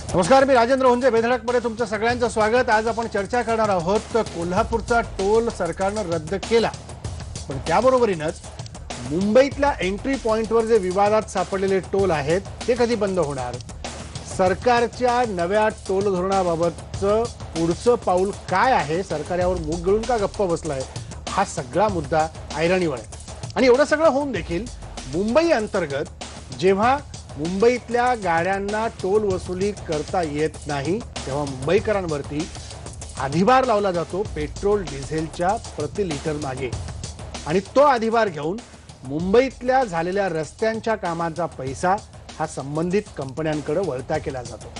नमस्कार, मी राजेंद्र हुंजे. बेधडकमध्ये तुमचं सगळ्यांचं स्वागत. आज आपण चर्चा करणार आहोत कोल्हापूरचा टोल सरकारनं रद्द केला, पण त्याबरोबरीनंच मुंबईतल्या एंट्री पॉइंटवर जे विवादात सापडलेले टोल आहेत ते कधी बंद होणार, सरकारच्या नव्या टोल धोरणाबाबतचं पुढचं पाऊल काय आहे, सरकार यावर मूग गिळून का गप्प बसलाय, हा सगळा मुद्दा ऐरणीवर आहे. आणि एवढं सगळं होऊन देखील मुंबई अंतर्गत जेव्हा मुंबईतल्या गाड्यांना टोल वसुली करता येत नाही तेव्हा मुंबईकरांवरती अधिभार लावला जातो पेट्रोल डिझेलच्या प्रति लिटर मागे. आणि तो अधिभार घेऊन मुंबईतल्या झालेल्या रस्त्यांच्या कामाचा पैसा हा संबंधित कंपन्यांकडे वळता केला जातो.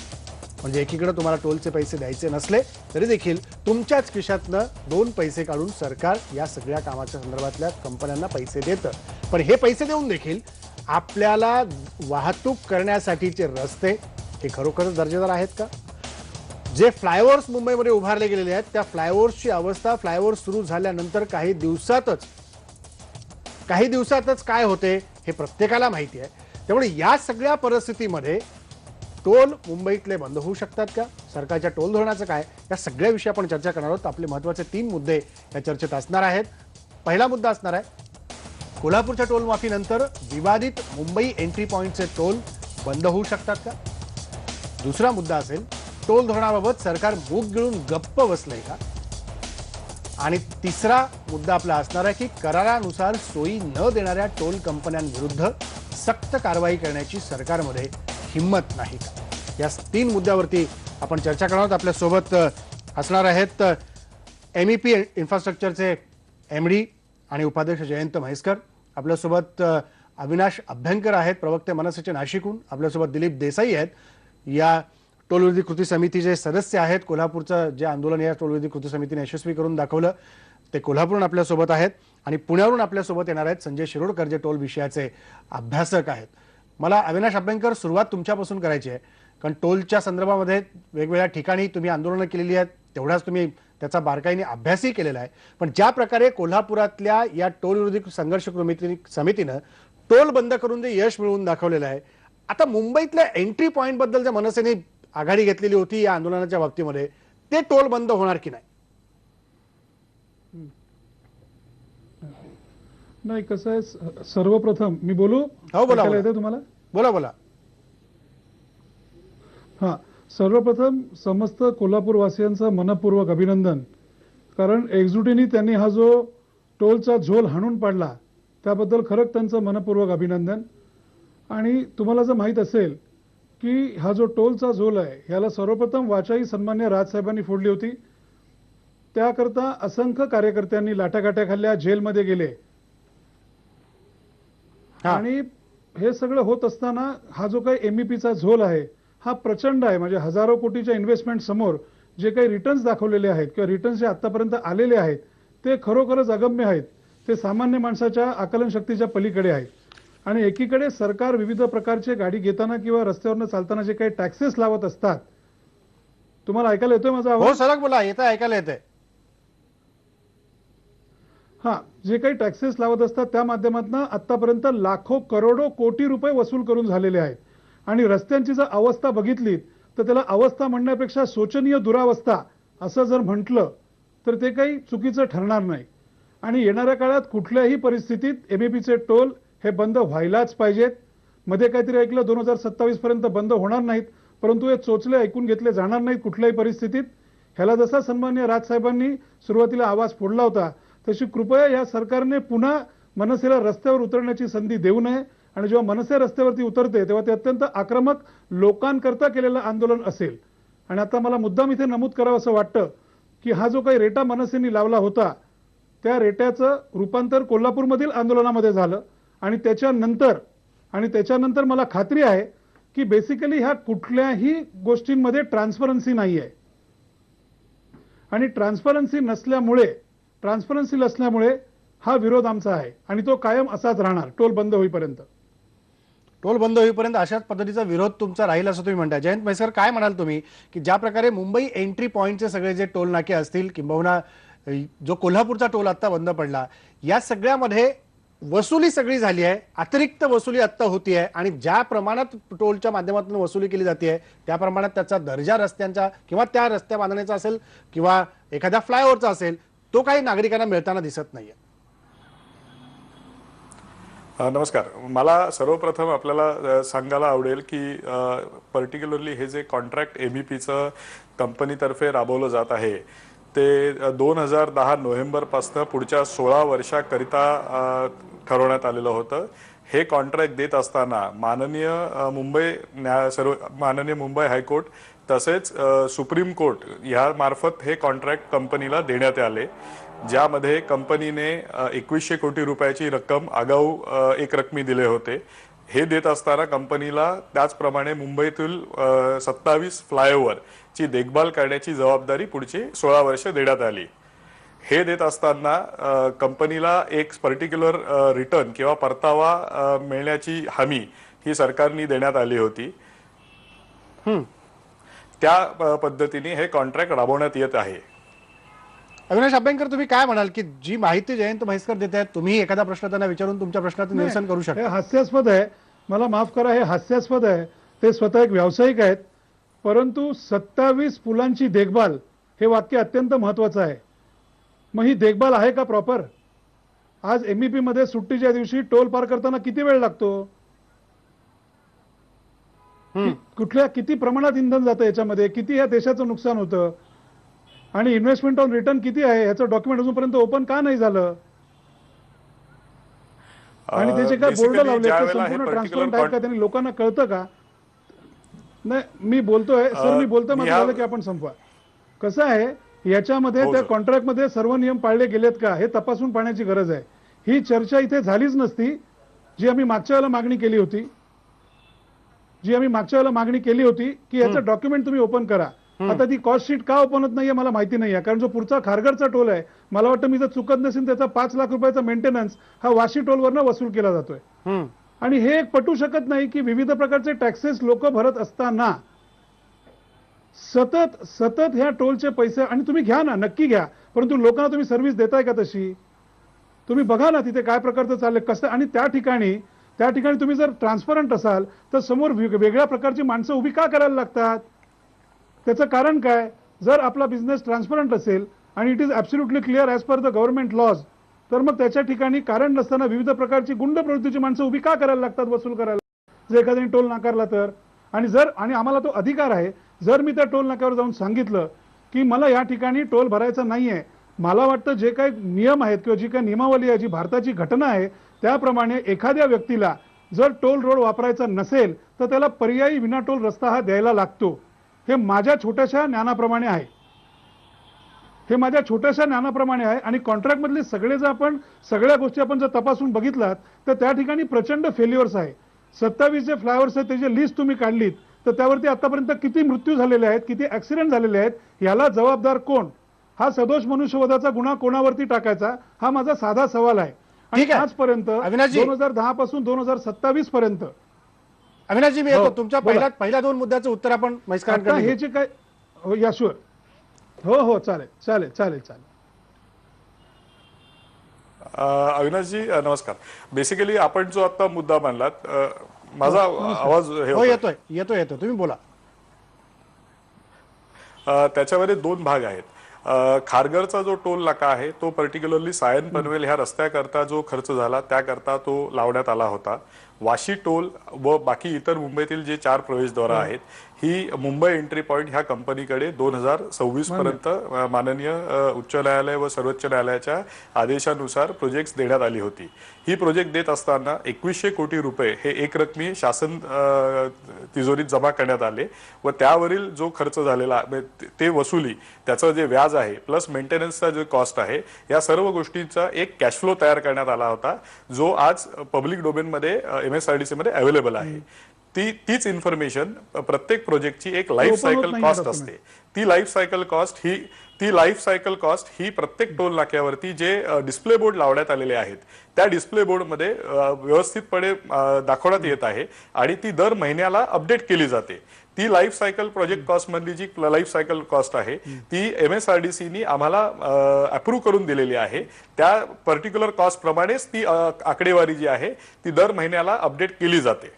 म्हणजे एकीकडे तुम्हाला टोलचे पैसे द्यायचे नसले तरी देखील तुमच्याच खिशातनं 2 पैसे काढून सरकार या सगळ्या कामाच्या संदर्भातल्या कंपन्यांना पैसे देतं. पण हे पैसे देऊन देखील आपल्याला वाहतूक करण्यासाठीचे रस्ते हे खरोखरच दर्जेदार आहेत का? जे फ्लायओव्हर्स मुंबईमध्ये उभारले गेलेले आहेत त्या फ्लायओव्हर्सची अवस्था फ्लायओव्हर सुरू झाल्यानंतर काही दिवसातच काय होते हे प्रत्येकाला माहिती आहे. त्यामुळे या सगळ्या परिस्थितीमध्ये टोल मुंबईतले बंद होऊ शकतात का, सरकारच्या टोल धोरणाचं काय, या सगळ्या विषयी आपण चर्चा करणार आहोत. आपले महत्त्वाचे 3 मुद्दे या चर्चेत असणार आहेत. पहिला मुद्दा असणार आहे कोल्हापूरच्या टोल माफीनंतर विवादित मुंबई एंट्री पॉइंटचे टोल बंद होऊ शकतात का. दुसरा मुद्दा असेल टोल धोरणाबाबत सरकार मूग गिळून गप्प बसलंय का. आणि तिसरा मुद्दा आपला असणार आहे की करारानुसार सोयी न देणाऱ्या टोल कंपन्यांविरुद्ध सक्त कारवाई करण्याची सरकारमध्ये हिम्मत नाही का. या 3 मुद्द्यावरती आपण चर्चा करणार आहोत. आपल्यासोबत असणार आहेत MEP इन्फ्रास्ट्रक्चरचे MD आणि उपाध्यक्ष जयंत म्हैसकर. आपल्यासोबत अविनाश अभ्यंकर आहेत, प्रवक्ते मनसेचे नाशिकहून. आपल्यासोबत दिलीप देसाई आहेत, या टोलविरोधी कृती समितीचे सदस्य आहेत. कोल्हापूरचं जे आंदोलन या टोलविरोधी कृती समितीने यशस्वी करून दाखवलं ते कोल्हापूरहून आपल्यासोबत आहेत. आणि पुण्यावरून आपल्यासोबत येणार आहेत संजय शिरोडकर, जे टोल विषयाचे अभ्यासक आहेत. मला अविनाश अभ्यंकर सुरुवात तुमच्यापासून करायची आहे, कारण टोलच्या संदर्भामध्ये वेगवेगळ्या ठिकाणी तुम्ही आंदोलनं केलेली आहेत, तेवढाच तुम्ही त्याचा बारकाईने अभ्यासही केलेला आहे. पण ज्या प्रकारे कोल्हापुरातल्या या टोल विरोधी संघर्ष समितीनं टोल बंद करून जे यश मिळवून दाखवलेलं आहे, आता मुंबईतल्या एंट्री पॉइंट बद्दल ज्या मनसेने आघाडी घेतलेली होती या आंदोलनाच्या बाबतीमध्ये, ते टोल बंद होणार की नाही? नाही, कसं आहे, सर्वप्रथम मी बोलू? हो, बोला. येते तुम्हाला? बोला. हा, सर्वप्रथम समस्त कोल्हापूर वासियांचं मनपूर्वक अभिनंदन. कारण एकजुटीने त्यांनी हा जो टोलचा झोल हाणून पाडला त्याबद्दल खरंच त्यांचं मनपूर्वक अभिनंदन. आणि तुम्हाला जर माहीत असेल की हा जो टोलचा झोल आहे याला सर्वप्रथम वाचाई सन्मान्य राजसाहेबांनी फोडली होती. त्याकरता असंख्य कार्यकर्त्यांनी लाटाकाट्या खाल्ल्या, जेलमध्ये गेले. आणि हे सगळं होत असताना हा जो काही MEPचा झोल आहे हा प्रचंड आहे. म्हणजे हजारो कोटीच्या इन्व्हेस्टमेंट समोर जे काही रिटर्न्स दाखवलेले आहेत किंवा रिटर्न्स जे आतापर्यंत आलेले आहेत ते खरोखरच अगम्य आहेत. ते सामान्य माणसाच्या आकलन शक्तीच्या पलीकडे आहेत. आणि एकीकडे सरकार विविध प्रकारचे गाडी घेताना किंवा रस्त्यावरनं चालताना जे काही टॅक्सेस लावत असतात, तुम्हाला ऐकायला येतोय माझा आवाज? हो, सरक बोला, येतं, ऐकायला येतंय. हा, जे काही टॅक्सेस लावत असतात त्या माध्यमातून आतापर्यंत लाखो करोडो कोटी रुपये वसूल करून झालेले आहेत. आणि रस्त्यांची जर अवस्था बघितली तर त्याला अवस्था म्हणण्यापेक्षा शोचनीय दुरावस्था असं जर म्हटलं तर ते काही चुकीचं ठरणार नाही. आणि येणाऱ्या काळात कुठल्याही परिस्थितीत MEPचे टोल हे बंद व्हायलाच पाहिजेत. मध्ये काहीतरी ऐकलं 2027 पर्यंत बंद होणार नाहीत, परंतु हे चोचले ऐकून घेतले जाणार नाहीत कुठल्याही परिस्थितीत. ह्याला जसा सन्मान्य राजसाहेबांनी सुरुवातीला आवाज फोडला होता तशी कृपया या सरकारने पुन्हा मनसेला रस्त्यावर उतरण्याची संधी देऊ नये. आणि जेव्हा मनसे रस्त्यावरती उतरते तेव्हा ते अत्यंत आक्रमक लोकांकरता केलेलं आंदोलन असेल. आणि आता मला मुद्दाम इथे नमूद करावं असं वाटतं की हा जो काही रेटा मनसेने लावला होता त्या रेट्याचं रूपांतर कोल्हापूरमधील आंदोलनामध्ये झालं. आणि त्याच्यानंतर मला खात्री आहे की बेसिकली ह्या कुठल्याही गोष्टींमध्ये ट्रान्सपरन्सी नाही आहे. आणि ट्रान्सपरन्सी नसल्यामुळे हा विरोध आमचा आहे आणि तो कायम असाच राहणार टोल बंद होईपर्यंत. टोल बंद होईपर्यंत अशाच पद्धतीचा विरोध तुमचा राहील असं तुम्ही म्हणताय. जयंत म्हैसकर, काय म्हणाल तुम्ही की ज्या प्रकारे मुंबई एंट्री पॉइंटचे सगळे जे टोल नाके असतील किंबहुना जो कोल्हापूरचा टोल आता बंद पडला, या सगळ्यामध्ये वसुली सगळी झाली आहे, अतिरिक्त वसुली आत्ता होती आहे आणि ज्या प्रमाणात टोलच्या माध्यमातून वसुली केली जाते आहे त्या प्रमाणात त्याचा दर्जा रस्त्यांचा किंवा त्या रस्त्या बांधण्याचा असेल किंवा एखाद्या फ्लायओव्हरचा असेल तो काही नागरिकांना मिळताना दिसत नाहीये. नमस्कार. मला सर्वप्रथम आपल्याला सांगायला आवडेल की पर्टिक्युलरली हे जे कॉन्ट्रॅक्ट MEPचं कंपनीतर्फे राबवलं जात आहे ते 2010 नोव्हेंबरपासून पुढच्या 16 वर्षाकरिता ठरवण्यात आलेलं होतं. हे कॉन्ट्रॅक्ट देत असताना माननीय मुंबई हायकोर्ट तसेच सुप्रीम कोर्ट ह्या मार्फत हे कॉन्ट्रॅक्ट कंपनीला देण्यात आले, ज्यामध्ये कंपनीने 2100 कोटी रुपयाची रक्कम आगाऊ एकरकमी दिले होते. हे देत असताना कंपनीला त्याचप्रमाणे मुंबईतील 27 फ्लायओव्हर ची देखभाल करण्याची जबाबदारी पुढची 16 वर्ष देण्यात आली. हे देत असताना कंपनीला एक पर्टिक्युलर रिटर्न किंवा परतावा मिळण्याची हमी ही सरकारने देण्यात आली होती. त्या पद्धतीने हे कॉन्ट्रॅक्ट राबवण्यात येत आहे. अविनाश अभ्यंकर, तुम्ही काय म्हणाल की जी माहिती जयंत म्हैसकर देत आहेत, तुम्ही एखादा प्रश्न त्यांना विचारून तुमच्या प्रश्नाचं निरसन करू हे शकता? हास्यास्पद आहे, मला माफ करा, हे हास्यास्पद आहे. ते स्वतः एक व्यावसायिक आहेत, परंतु 27 पुलांची देखभाल हे वाक्य अत्यंत महत्वाचं आहे. मग ही देखभाल आहे का प्रॉपर? आज MEP मध्ये सुट्टीच्या दिवशी टोल पार करताना किती वेळ लागतो? किती प्रमाणात इंधन जातं याच्यामध्ये, किती या देशाचं नुकसान होतं आणि इन्व्हेस्टमेंट ऑन रिटर्न किती आहे याचं डॉक्युमेंट अजूनपर्यंत ओपन का नाही झालं? आणि त्याचे काय बोर्ड लावले ते संपूर्ण ट्रान्सपरंट आहेत का? त्यांनी लोकांना कळतं का? नाही, मी बोलतोय सर, मी बोलतोय, माझं झालं की आपण संपवा. कसं आहे, याच्यामध्ये त्या कॉन्ट्रॅक्टमध्ये सर्व नियम पाळले गेलेत का हे तपासून पाहण्याची गरज आहे. ही चर्चा इथे झालीच नसती जी आम्ही मागच्या वेळेला मागणी केली होती की याचं डॉक्युमेंट तुम्ही ओपन करा. आता ती कॉस्ट शीट का ओपन होत नाहीये मला माहिती नाहीये, कारण जो पुढचा खारघरचा टोल आहे, मला वाटतं मी जर चुकत नसेल त्याचा 5 लाख रुपयाचा मेंटेनन्स हा वाशी टोलवरनं वसूल केला जातोय. आणि हे एक पटू शकत नाही की विविध प्रकारचे टॅक्सेस लोक भरत असताना सतत ह्या टोलचे पैसे, आणि तुम्ही घ्या ना, नक्की घ्या, परंतु लोकांना तुम्ही सर्व्हिस देताय का तशी? तुम्ही बघा ना तिथे काय प्रकारचं चाललंय कसं. आणि त्या ठिकाणी तुम्ही जर ट्रान्सपरंट असाल तर समोर वेगळ्या प्रकारची माणसं उभी का करायला लागतात? त्याचं कारण काय? जर आपला बिझनेस ट्रान्सपरंट असेल आणि it is absolutely clear as per the government laws, तर मग त्याच्या ठिकाणी कारण नसताना विविध प्रकारची गुंड प्रवृत्तीची माणसं उभी का करायला लागतात वसूल करायला, जर एखाद्याने टोल नाकारला तर? आणि आम्हाला तो अधिकार आहे, जर मी त्या टोल नाक्यावर जाऊन सांगितलं की मला या ठिकाणी टोल भरायचा नाहीये, मला वाटतं जे काही नियम आहेत किंवा जी काही नियमावली आहे, जी भारताची घटना आहे, त्याप्रमाणे एखाद्या व्यक्तीला जर टोल रोड वापरायचा नसेल तर त्याला पर्यायी विना टोल रस्ता हा द्यायला लागतो. हे माझ्या छोट्याशा ज्ञानाप्रमाणे आहे. आणि कॉन्ट्रॅक्ट मधले सगळ्या गोष्टी आपण जर तपासून बघितलात तर त्या ठिकाणी प्रचंड फेल्युअर्स आहे. 27 जे फ्लायओव्हर्स आहेत त्याची लिस्ट तुम्ही काढलीत तर त्यावरती आतापर्यंत किती मृत्यू झालेले आहेत, किती ऍक्सिडेंट झालेले आहेत, याला जबाबदार कोण? हा सदोष मनुष्यवधाचा गुन्हा कोणावरती टाकायचा, हा माझा साधा सवाल आहे. आणि आजपर्यंत 2010 पासून 2027 पर्यंत. अविनाशजी, मी येतो तुमच्या पहिल्या 2 मुद्द्याचं उत्तर आपण म्हैसकरांकडे. हे जे काय, या शुअर, हो चालेल. अविनाशजी नमस्कार. बेसिकली आपण जो आता मुद्दा मांडलात, माझा आवाज येतोय तुम्ही बोला. त्याच्यामध्ये 2 भाग आहेत. खारघरचा जो टोल नाका आहे तो पर्टिक्युलरली सायन पनवेल ह्या रस्त्याकरता जो खर्च झाला त्याकरता तो लावण्यात आला होता. वाशी टोल व बाकी इतर मुंबईतील जे 4 प्रवेशद्वार आहेत ही मुंबई एंट्री पॉइंट ह्या कंपनीकडे 2026 पर्यंत माननीय उच्च न्यायालय व सर्वोच्च न्यायालयाच्या आदेशानुसार प्रोजेक्ट देण्यात आली होती. ही प्रोजेक्ट देत असताना 2100 कोटी रुपये हे एकरकमी शासन तिजोरीत जमा करण्यात आले व त्यावरील जो खर्च झालेला ते वसुली, त्याचं जे व्याज आहे प्लस मेंटेनन्सचा जो कॉस्ट आहे, या सर्व गोष्टींचा एक कॅश फ्लो तयार करण्यात आला होता जो आज पब्लिक डोमेन मध्ये MSRDC मध्ये अवेलेबल आहे. तीच इन्फॉर्मेशन प्रत्येक प्रोजेक्टची एक लाईफ open होत सायकल नाही कॉस्ट आता असते. ती लाईफ सायकल कॉस्ट ही प्रत्येक टोल नाक्यावरती जे डिस्प्ले बोर्ड लावण्यात आलेले आहेत त्या डिस्प्ले बोर्डमध्ये व्यवस्थितपणे दाखवण्यात येत आहे आणि ती दर महिन्याला अपडेट केली जाते. ती लाईफ सायकल प्रोजेक्ट कॉस्ट मधली जी लाईफ सायकल कॉस्ट आहे ती MSRDCनी आम्हाला अप्रूव्ह करून दिलेली आहे. त्या पर्टिक्युलर कॉस्ट प्रमाणेच ती आकडेवारी जी आहे ती दर महिन्याला अपडेट केली जाते.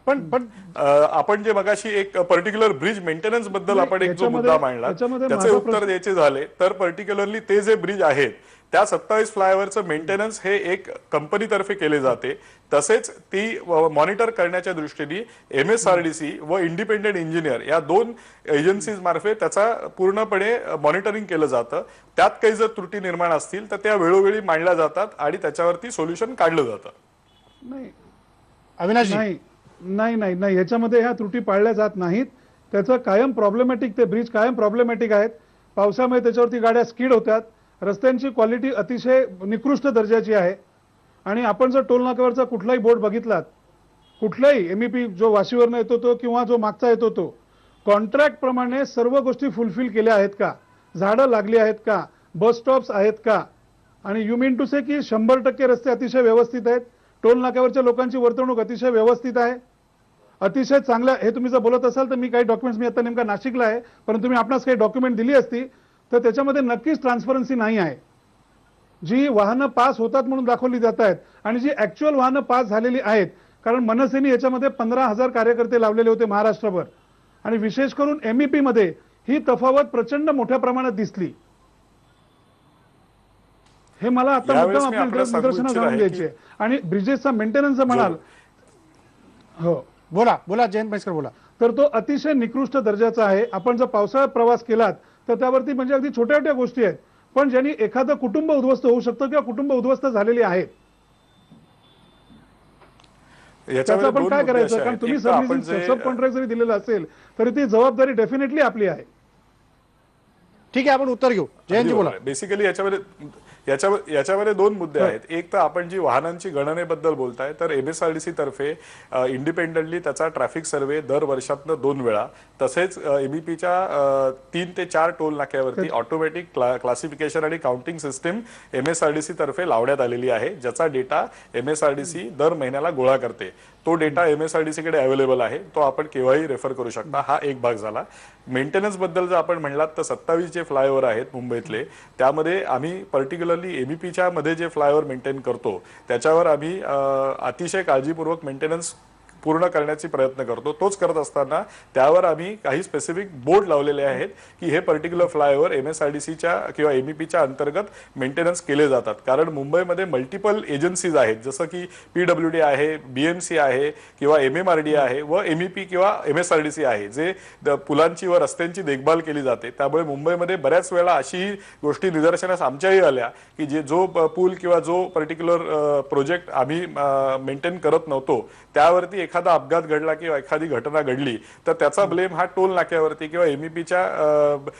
पण आपण जे मगाशी एक पर्टिक्युलर ब्रिज मेंटेनन्स बद्दल आपण एक जो मुद्दा मांडला याच्यामध्ये त्याचे माझा उत्तर द्यायचे झाले तर पर्टिक्युलरली ते जे ब्रिज आहेत त्या 27 फ्लायओव्हरचं मेंटेनन्स हे एक कंपनीतर्फे केले जाते. तसेच ती मॉनिटर करण्याच्या दृष्टीने MSRDC व इंडिपेंडेंट इंजिनियर या 2 एजन्सीज मार्फत त्याचा पूर्णपणे मॉनिटरिंग केलं जातं. त्यात काही जर त्रुटी निर्माण असतील तर त्या वेळोवेळी मांडल्या जातात आणि त्याच्यावरती सोल्युशन काढलं जातं. नाही अविनाशजी, नाही नाही नाही नाही याच्यामध्ये ह्या त्रुटी पाळल्या जात नाहीत. त्याचं कायम प्रॉब्लेमॅटिक, ते ब्रिज कायम प्रॉब्लेमॅटिक आहेत. पावसामुळे त्याच्यावरती गाड्या स्किड होतात. रस्त्यांची क्वालिटी अतिशय निकृष्ट दर्जाची आहे. आणि आपण जर टोल नाक्यावरचा कुठलाही बोर्ड बघितलात, कुठलाही MEP जो वाशीवरनं येतो तो किंवा जो मागचा येतो तो, कॉन्ट्रॅक्ट प्रमाणे सर्व गोष्टी फुलफिल केल्या आहेत का, झाडं लागली आहेत का, बस स्टॉप्स आहेत का, आणि यू मीन टू से की 100% रस्ते अतिशय व्यवस्थित आहेत, टोल नाक्यावरच्या लोकांची वर्तणूक अतिशय व्यवस्थित आहे, अतिशय चांगल्या. हे तुम्ही जर बोलत असाल तर मी काही डॉक्युमेंट्स, मी आता नेमका नाशिकला आहे, परंतु तुम्ही आपणास काही डॉक्युमेंट दिली असती तर त्याच्यामध्ये नक्कीच ट्रान्सपरन्सी नाही आहे. जी वाहनं पास होतात म्हणून दाखवली जात आहेत आणि जी ऍक्च्युअल वाहनं पास झालेली आहेत, कारण मनसेने याच्यामध्ये 15,000 कार्यकर्ते लावलेले होते महाराष्ट्रभर, आणि विशेष करून MEP मध्ये ही तफावत प्रचंड मोठ्या प्रमाणात दिसली. हे मला आता यावेळेस मुद्दाम मी आपल्या आपल्याला सांगू निदर्शनास इच्छित आणून आहे द्यायचे. आणि ब्रिजेसचा मेंटेनन्स म्हणाल, हो बोला जयंत म्हैसकर बोला. तर तो अतिशय निकृष्ट दर्जाचा आहे. आपण जर पावसाळ्यात प्रवास केलात तर त्यावरती म्हणजे अगदी छोट्या छोट्या गोष्टी आहेत, पण ज्यांनी एखादं कुटुंब उद्ध्वस्त होऊ शकतं किंवा कुटुंब उद्ध्वस्त झालेली आहेत. त्याचं आपण काय करायचं, कारण तुम्ही सब कॉन्ट्रॅक्ट जरी दिलेलं असेल तरी ती जबाबदारी डेफिनेटली आपली आहे. ठीक आहे, आपण उत्तर घेऊ. जयंतजी बोला. बेसिकली याच्यामध्ये 2 मुद्दे आहेत. एक तर आपण जी वाहनांची गणनेबद्दल बोलताय तर MSRDC तर्फे इंडिपेंडेंटली त्याचा ट्रॅफिक सर्व्हे दर वर्षातनं 2 वेळा, तसेच MEPच्या 3 ते 4 टोल नाक्यावरती ऑटोमॅटिक क्लासिफिकेशन आणि काउंटिंग सिस्टीम MSRDC तर्फे लावण्यात आलेली आहे, ज्याचा डेटा MSRDC दर महिन्याला गोळा करते. तो डेटा MSRDC कडे अवेलेबल आहे, तो आपण केव्हाही रेफर करू शकता. हा एक भाग झाला. मेंटेनन्स बद्दल जर आपण म्हणलात तर 27 जे फ्लायओव्हर आहेत मुंबईतले, त्यामध्ये आम्ही पर्टिक्युलरली MEPच्या मध्ये जे फ्लायओव्हर मेंटेन करतो त्याच्यावर आम्ही अतिशय काळजीपूर्वक मेंटेनन्स पूर्ण करण्याचे प्रयत्न करतो. तोच करत असताना त्यावर आम्ही काही स्पेसिफिक बोर्ड लावलेले आहेत की हे पर्टिक्युलर फ्लायओव्हर MSRDCच्या किंवा MEPच्या अंतर्गत मेंटेनन्स केले जातात. कारण मुंबईमध्ये मल्टिपल एजन्सीज आहेत, जसं की PWD आहे, BMC आहे किंवा MMRD आहे व MEP किंवा MSRDC आहे, जे पुलांची व रस्त्यांची देखभाल केली जाते. त्यामुळे मुंबईमध्ये बऱ्याच वेळा अशी गोष्टी निदर्शनास आमच्याही आल्या की जो पूल किंवा जो पर्टिक्युलर प्रोजेक्ट आम्ही मेंटेन करत नव्हतो त्यावरती एखादा अपघात घडला किंवा एखादी घटना घडली तर त्याचा ब्लेम हा टोल नाक्यावरती किंवा MEPच्या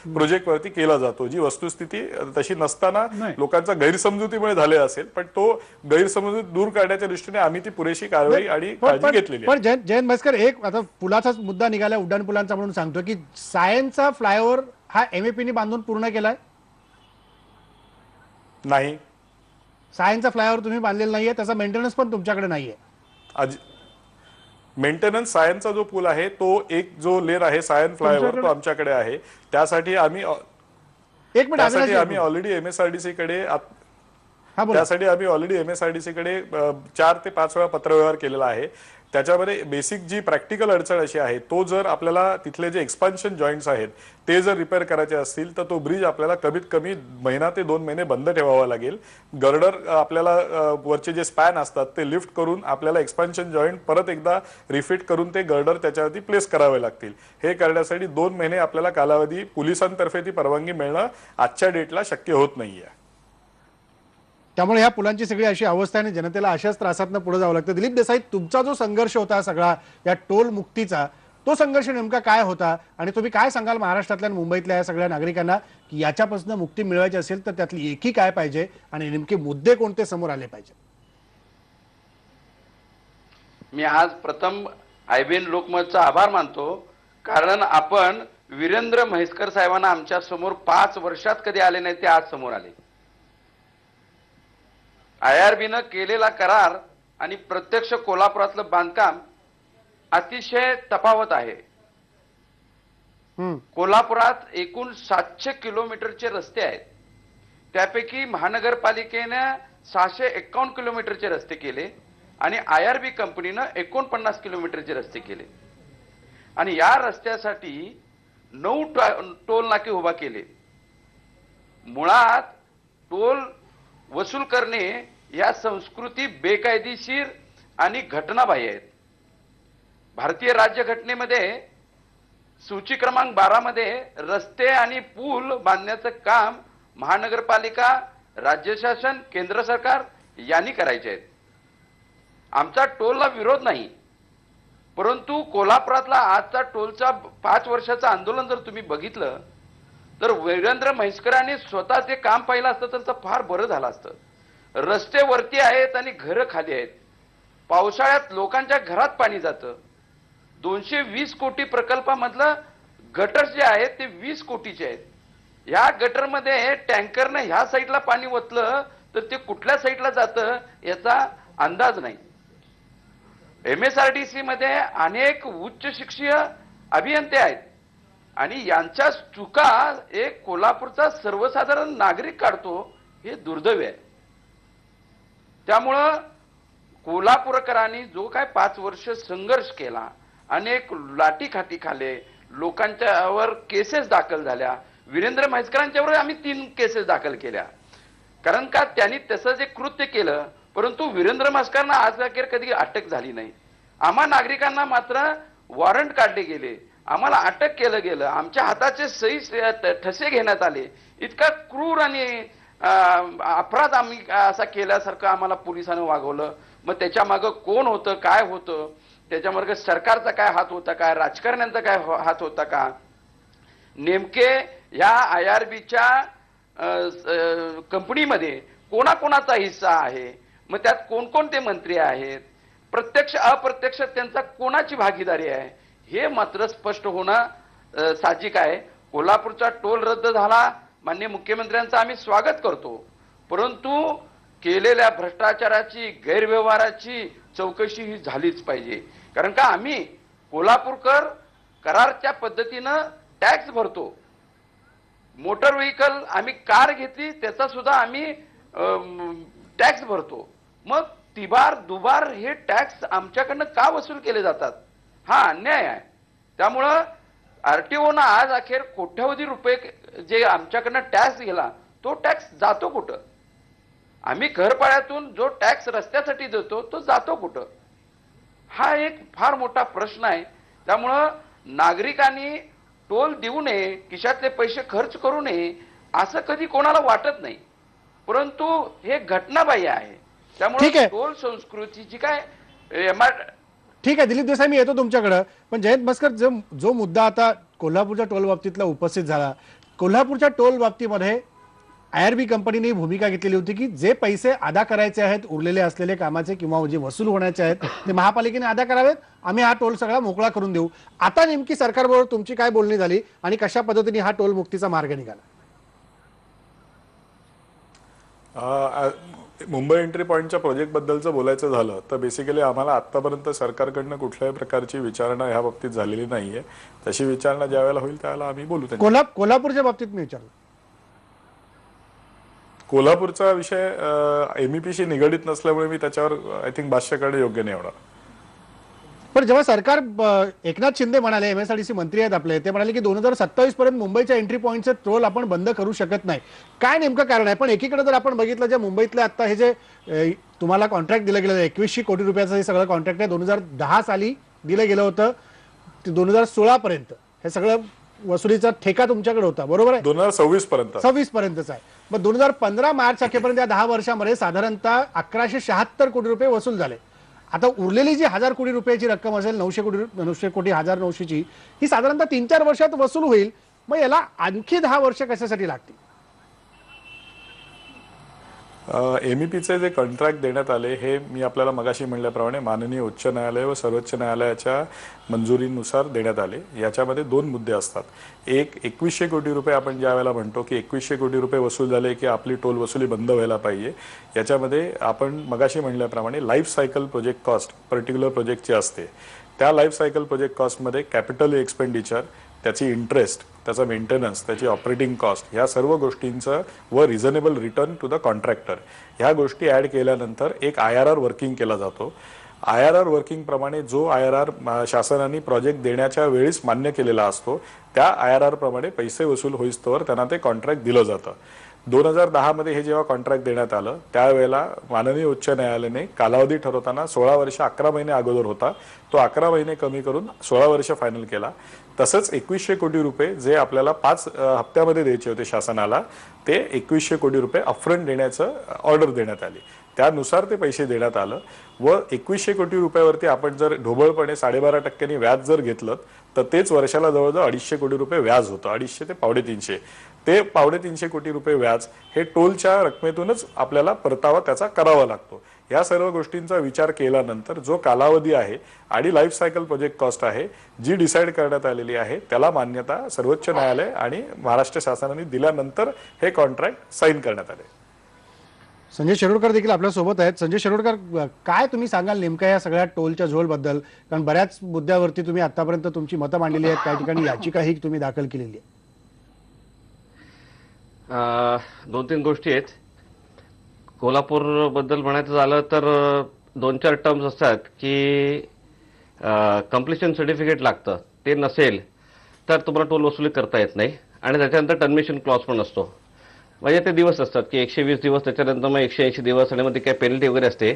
प्रोजेक्टवरती केला जातो, जी वस्तुस्थिती तशी नसताना लोकांचा गैरसमजुतीमुळे झाले असेल. पण तो गैरसमजूत दूर करण्याच्या दृष्टीने आम्ही ती पुरेशी कारवाई आणि काळजी घेतलेली आहे. पण जयंत म्हैसकर, एक आता पुलाचाच मुद्दा निघाला, उड्डाण पुलांचा, म्हणून सांगतो की सायनचा फ्लायओव्हर हा MEPने बांधून पूर्ण केलाय? नाही, सायनचा फ्लायओव्हर तुम्ही बांधलेला नाहीये, त्याचा मेंटेनन्स पण तुमच्याकडे नाहीये. मेंटेनन्स सायनचा जो पूल आहे तो एक जो लेअर आहे सायन फ्लायओव्हर, तो आमच्याकडे आहे. त्यासाठी आम्ही ऑलरेडी MSRDC कडे 4 ते 5 वेळा पत्रव्यवहार केलेला आहे. त्याच्यामध्ये बेसिक जी प्रॅक्टिकल अडचण अशी आहे, तो जर आपल्याला तिथले जे एक्सपान्शन जॉईंट्स आहेत ते जर रिपेअर करायचे असतील तर तो ब्रिज आपल्याला कमीत कमी 1 ते 2 महिने बंद ठेवावा लागेल. गर्डर आपल्याला वरचे जे स्पॅन असतात ते लिफ्ट करून आपल्याला एक्सपान्शन जॉईंट परत एकदा रिफिट करून ते गर्डर त्याच्यावरती प्लेस करावे लागतील. हे करण्यासाठी 2 महिने आपल्याला कालावधी, पोलिसांतर्फे ती परवानगी मिळणं आजच्या डेटला शक्य होत नाहीये. त्यामुळे ह्या पुलांची सगळी अशी अवस्था आणि जनतेला अशाच त्रासातनं पुढे जावं लागतं. दिलीप देसाई, तुमचा जो संघर्ष होता सगळा या टोल मुक्तीचा, तो संघर्ष नेमका काय होता आणि तुम्ही काय सांगाल महाराष्ट्रातल्या मुंबईतल्या या सगळ्या नागरिकांना की याच्यापासून मुक्ती मिळवायची असेल तर त्यातली एकी काय पाहिजे आणि नेमके मुद्दे कोणते समोर आले पाहिजे? मी आज प्रथम आयबीएन लोकमतचा आभार मानतो, कारण आपण वीरेंद्र म्हैसकर साहेबांना आमच्या समोर 5 वर्षात कधी आले नाही, ते आज समोर आले. IRBनं केलेला करार आणि प्रत्यक्ष कोल्हापुरातलं बांधकाम अतिशय तफावत आहे. कोल्हापुरात एकूण 700 किलोमीटरचे रस्ते आहेत. त्यापैकी महानगरपालिकेने 651 किलोमीटरचे रस्ते केले आणि IRB कंपनीनं 49 किलोमीटरचे रस्ते केले. आणि या रस्त्यासाठी 9 टोल नाके उभा केले. मुळात टोल वसूल करणे या संस्कृती बेकायदेशीर आणि घटनाबाह्य आहेत. भारतीय राज्यघटनेमध्ये सूची क्रमांक 12 मध्ये रस्ते आणि पूल बांधण्याचं काम महानगरपालिका, राज्य शासन, केंद्र सरकार यांनी करायचे आहेत. आमचा टोलला विरोध नाही, परंतु कोल्हापुरातला आजचा टोलचा 5 वर्षाचं आंदोलन जर तुम्ही बघितलं तर वीरेंद्र म्हैसकरांनी स्वतः ते काम पाहिलं असतं तर फार बरं झालं असतं. रस्ते वरती आहेत आणि घरं खाली आहेत. पावसाळ्यात लोकांच्या घरात पाणी जातं. 220 कोटी प्रकल्पामधलं गटर जे आहेत ते 20 कोटीचे आहेत. या गटरमध्ये टँकरने ह्या साईडला पाणी ओतलं तर ते कुठल्या साईडला जातं याचा अंदाज नाही. MSRDC मध्ये अनेक उच्च शिक्षीय अभियंते आहेत आणि यांच्या चुका एक कोल्हापूरचा सर्वसाधारण नागरिक काढतो, हे दुर्दैव आहे. त्यामुळं कोल्हापूरकरांनी जो काय 5 वर्ष संघर्ष केला, अनेक लाठीखाठी खाल्ले, लोकांच्यावर केसेस दाखल झाल्या. वीरेंद्र म्हैसकरांच्यावर आम्ही 3 केसेस दाखल केल्या, कारण का त्यांनी तसं जे कृत्य केलं. परंतु वीरेंद्र म्हैसकरांना आज अखेर कधी अटक झाली नाही. आम्हा नागरिकांना मात्र वॉरंट काढले गेले, आम्हाला अटक केलं गेलं, आमच्या हाताचे सही ठसे घेण्यात आले. इतका क्रूर आणि अपराध आम्ही असा केल्यासारखं आम्हाला पोलिसांनी वागवलं. मग त्याच्या मागं कोण होतं, काय होतं, त्याच्या मागं सरकारचा काय हात होता का, राजकारण्यांचा काय हात होता का, नेमके या IRBच्या कंपनीमध्ये कोणाकोणाचा हिस्सा आहे, मग त्यात कोणकोणते मंत्री आहेत, प्रत्यक्ष अप्रत्यक्ष त्यांचा कोणाची भागीदारी आहे, हे मात्र स्पष्ट होणं साहजिक आहे. कोल्हापूरचा टोल रद्द झाला, माननीय मुख्यमंत्र्यांचं आम्ही स्वागत करतो, परंतु केलेल्या भ्रष्टाचाराची, गैरव्यवहाराची चौकशी ही झालीच पाहिजे. कारण का आम्ही कोल्हापूरकर करारच्या पद्धतीनं टॅक्स भरतो. मोटर व्हेकल आम्ही कार घेतली त्याचा सुद्धा आम्ही टॅक्स भरतो. मग तिबार दुबार हे टॅक्स आमच्याकडनं का वसूल केले जातात, हा अन्याय आहे. त्यामुळं RTOनं आज अखेर कोट्यवधी रुपये जे आमच्याकडनं टॅक्स गेला तो टॅक्स जातो कुठं? आम्ही घरपाड्यातून जो टॅक्स रस्त्यासाठी देतो तो जातो कुठं? हा एक फार मोठा प्रश्न आहे. त्यामुळं नागरिकांनी टोल देऊ नये, खिशातले पैसे खर्च करू नये असं कधी कोणाला वाटत नाही, परंतु हे घटनाबाह्य आहे. त्यामुळे टोल संस्कृतीची काय ठीक आहे दिलीप देसाई, मी येतो तुमच्याकडे. पण जयंत म्हैसकर, जो मुद्दा आता कोल्हापूरच्या टोल बाबतीतला उपस्थित झाला, कोल्हापूरच्या टोल बाबतीमध्ये IRB कंपनीने भूमिका घेतलेली होती की जे पैसे अदा करायचे आहेत उरलेले असलेले कामाचे किंवा जे वसूल होण्याचे आहेत ते महापालिकेने अदा करावेत, आम्ही हा टोल सगळा मोकळा करून देऊ. आता नेमकी सरकारबरोबर तुमची काय बोलणी झाली आणि कशा पद्धतीने हा टोल मुक्तीचा मार्ग निघाला? मुंबई एंट्री पॉईंटच्या प्रोजेक्ट बद्दलचं बोलायचं झालं तर बेसिकली आम्हाला आतापर्यंत सरकारकडनं कुठल्याही प्रकारची विचारणा ह्या बाबतीत झालेली नाहीये. तशी विचारणा ज्या वेळेला होईल त्यावेळेला आम्ही बोलू. कोल्हापूरच्या बाबतीत मी विचारलं. कोल्हापूरचा विषय MEPशी निगडीत नसल्यामुळे मी त्याच्यावर आय थिंक भाष्य करणे योग्य नाही होणार. पण जेव्हा सरकार, एकनाथ शिंदे म्हणाले, MSRDC मंत्री आहेत आपले, ते म्हणाले की 2027 पर्यंत मुंबईच्या एंट्री पॉईंटचे टोल आपण बंद करू शकत नाही. काय नेमकं कारण आहे? पण एकीकडे जर आपण बघितलं, जे मुंबईतले आता हे जे तुम्हाला कॉन्ट्रॅक्ट दिलं गेलं 2100 कोटी रुपयाचं हे सगळं कॉन्ट्रॅक्ट आहे, 2010 साली दिलं गेलं होतं, 2016 पर्यंत हे सगळं वसुलीचा ठेका तुमच्याकडे होता, बरोबर आहे? 2026 पर्यंतचा आहे. मग 2015 मार्च अखेपर्यंत या 10 वर्षामध्ये साधारणतः 1176 कोटी रुपये वसूल झाले. आता उरलेली जी 1000 कोटी रुपयाची रक्कम असेल, 900 कोटी 1900ची, ही साधारणतः 3-4 वर्षात वसूल होईल. मग याला आणखी 10 वर्ष कशासाठी लागतील? MEPचे जे कॉन्ट्रॅक्ट देण्यात आले हे मी आपल्याला मगाशी म्हणल्याप्रमाणे माननीय उच्च न्यायालय व सर्वोच्च न्यायालयाच्या मंजुरीनुसार देण्यात आले. याच्यामध्ये दोन मुद्दे असतात. एक, 2100 कोटी रुपये आपण ज्या वेळेला म्हणतो की 2100 कोटी रुपये वसूल झाले की आपली टोल वसुली बंद व्हायला पाहिजे, याच्यामध्ये आपण मगाशी म्हणल्याप्रमाणे life cycle project cost particular प्रोजेक्टची असते. त्या लाईफ सायकल प्रोजेक्ट कॉस्टमध्ये कॅपिटल एक्सपेंडिचर, त्याची इंटरेस्ट, त्याचा मेंटेनन्स, त्याची ऑपरेटिंग कॉस्ट, ह्या सर्व गोष्टींचं व reasonable return to the contractor ह्या गोष्टी ॲड केल्यानंतर एक IRR वर्किंग केला जातो. IRR वर्किंग प्रमाणे जो IRR शासनाने प्रोजेक्ट देण्याच्या वेळीच मान्य केलेला असतो त्या IRR प्रमाणे पैसे वसूल होईस्तोवर त्यांना ते कॉन्ट्रॅक्ट दिलं जातं. 2010 मध्ये हे जेव्हा कॉन्ट्रॅक्ट देण्यात आलं त्यावेळेला माननीय उच्च न्यायालयाने कालावधी ठरवताना 16 वर्ष 11 महिने अगोदर होता, तो 11 महिने कमी करून 16 वर्ष फायनल केला. तसंच 2100 कोटी रुपये जे आपल्याला 5 हप्त्यामध्ये द्यायचे होते शासनाला, ते 2100 कोटी रुपये अपफ्रंट देण्याचं ऑर्डर देण्यात आली. त्यानुसार ते पैसे देण्यात आलं व 2100 कोटी रुपयावरती आपण जर ढोबळपणे 12.5% व्याज जर घेतलं तर तेच वर्षाला जवळजवळ 250 कोटी रुपये व्याज होतं. 250 ते 350. ते 350 कोटी रुपये व्याज हे टोलच्या रकमेतूनच आपल्याला परतावा त्याचा करावा लागतो. या सर्व गोष्टींचा विचार केल्यानंतर जो कालावधी आहे आणि लाईफ सायकल प्रोजेक्ट कॉस्ट आहे जी डिसाईड करण्यात आलेली आहे त्याला मान्यता सर्वोच्च न्यायालय आणि महाराष्ट्र शासनाने दिल्यानंतर हे कॉन्ट्रॅक्ट साईन करण्यात आले. संजय शिरोडकर देखील आपल्या सोबत आहेत. संजय शिरोडकर, काय तुम्ही सांगाल नेमक्या या सगळ्या टोलच्या झोलबद्दल? कारण बऱ्याच मुद्द्यावरती तुम्ही आतापर्यंत तुमची मतं मांडलेली आहेत, काही ठिकाणी याचिकाही तुम्ही दाखल केलेली आहे. 2-3 गोष्टी आहेत. कोल्हापूर बद्दल म्हणायचं झालं तर 2-4 टर्म्स असतात की कम्प्लिशन सर्टिफिकेट लागतं, ते नसेल तर तुम्हाला टोल वसुली करता येत नाही. आणि त्याच्यानंतर टर्मिनेशन क्लॉज पण असतो. म्हणजे ते दिवस असतात की 120 दिवस, त्याच्यानंतर मग 180 दिवस, आणि मग ते काही पेनल्टी वगैरे असते.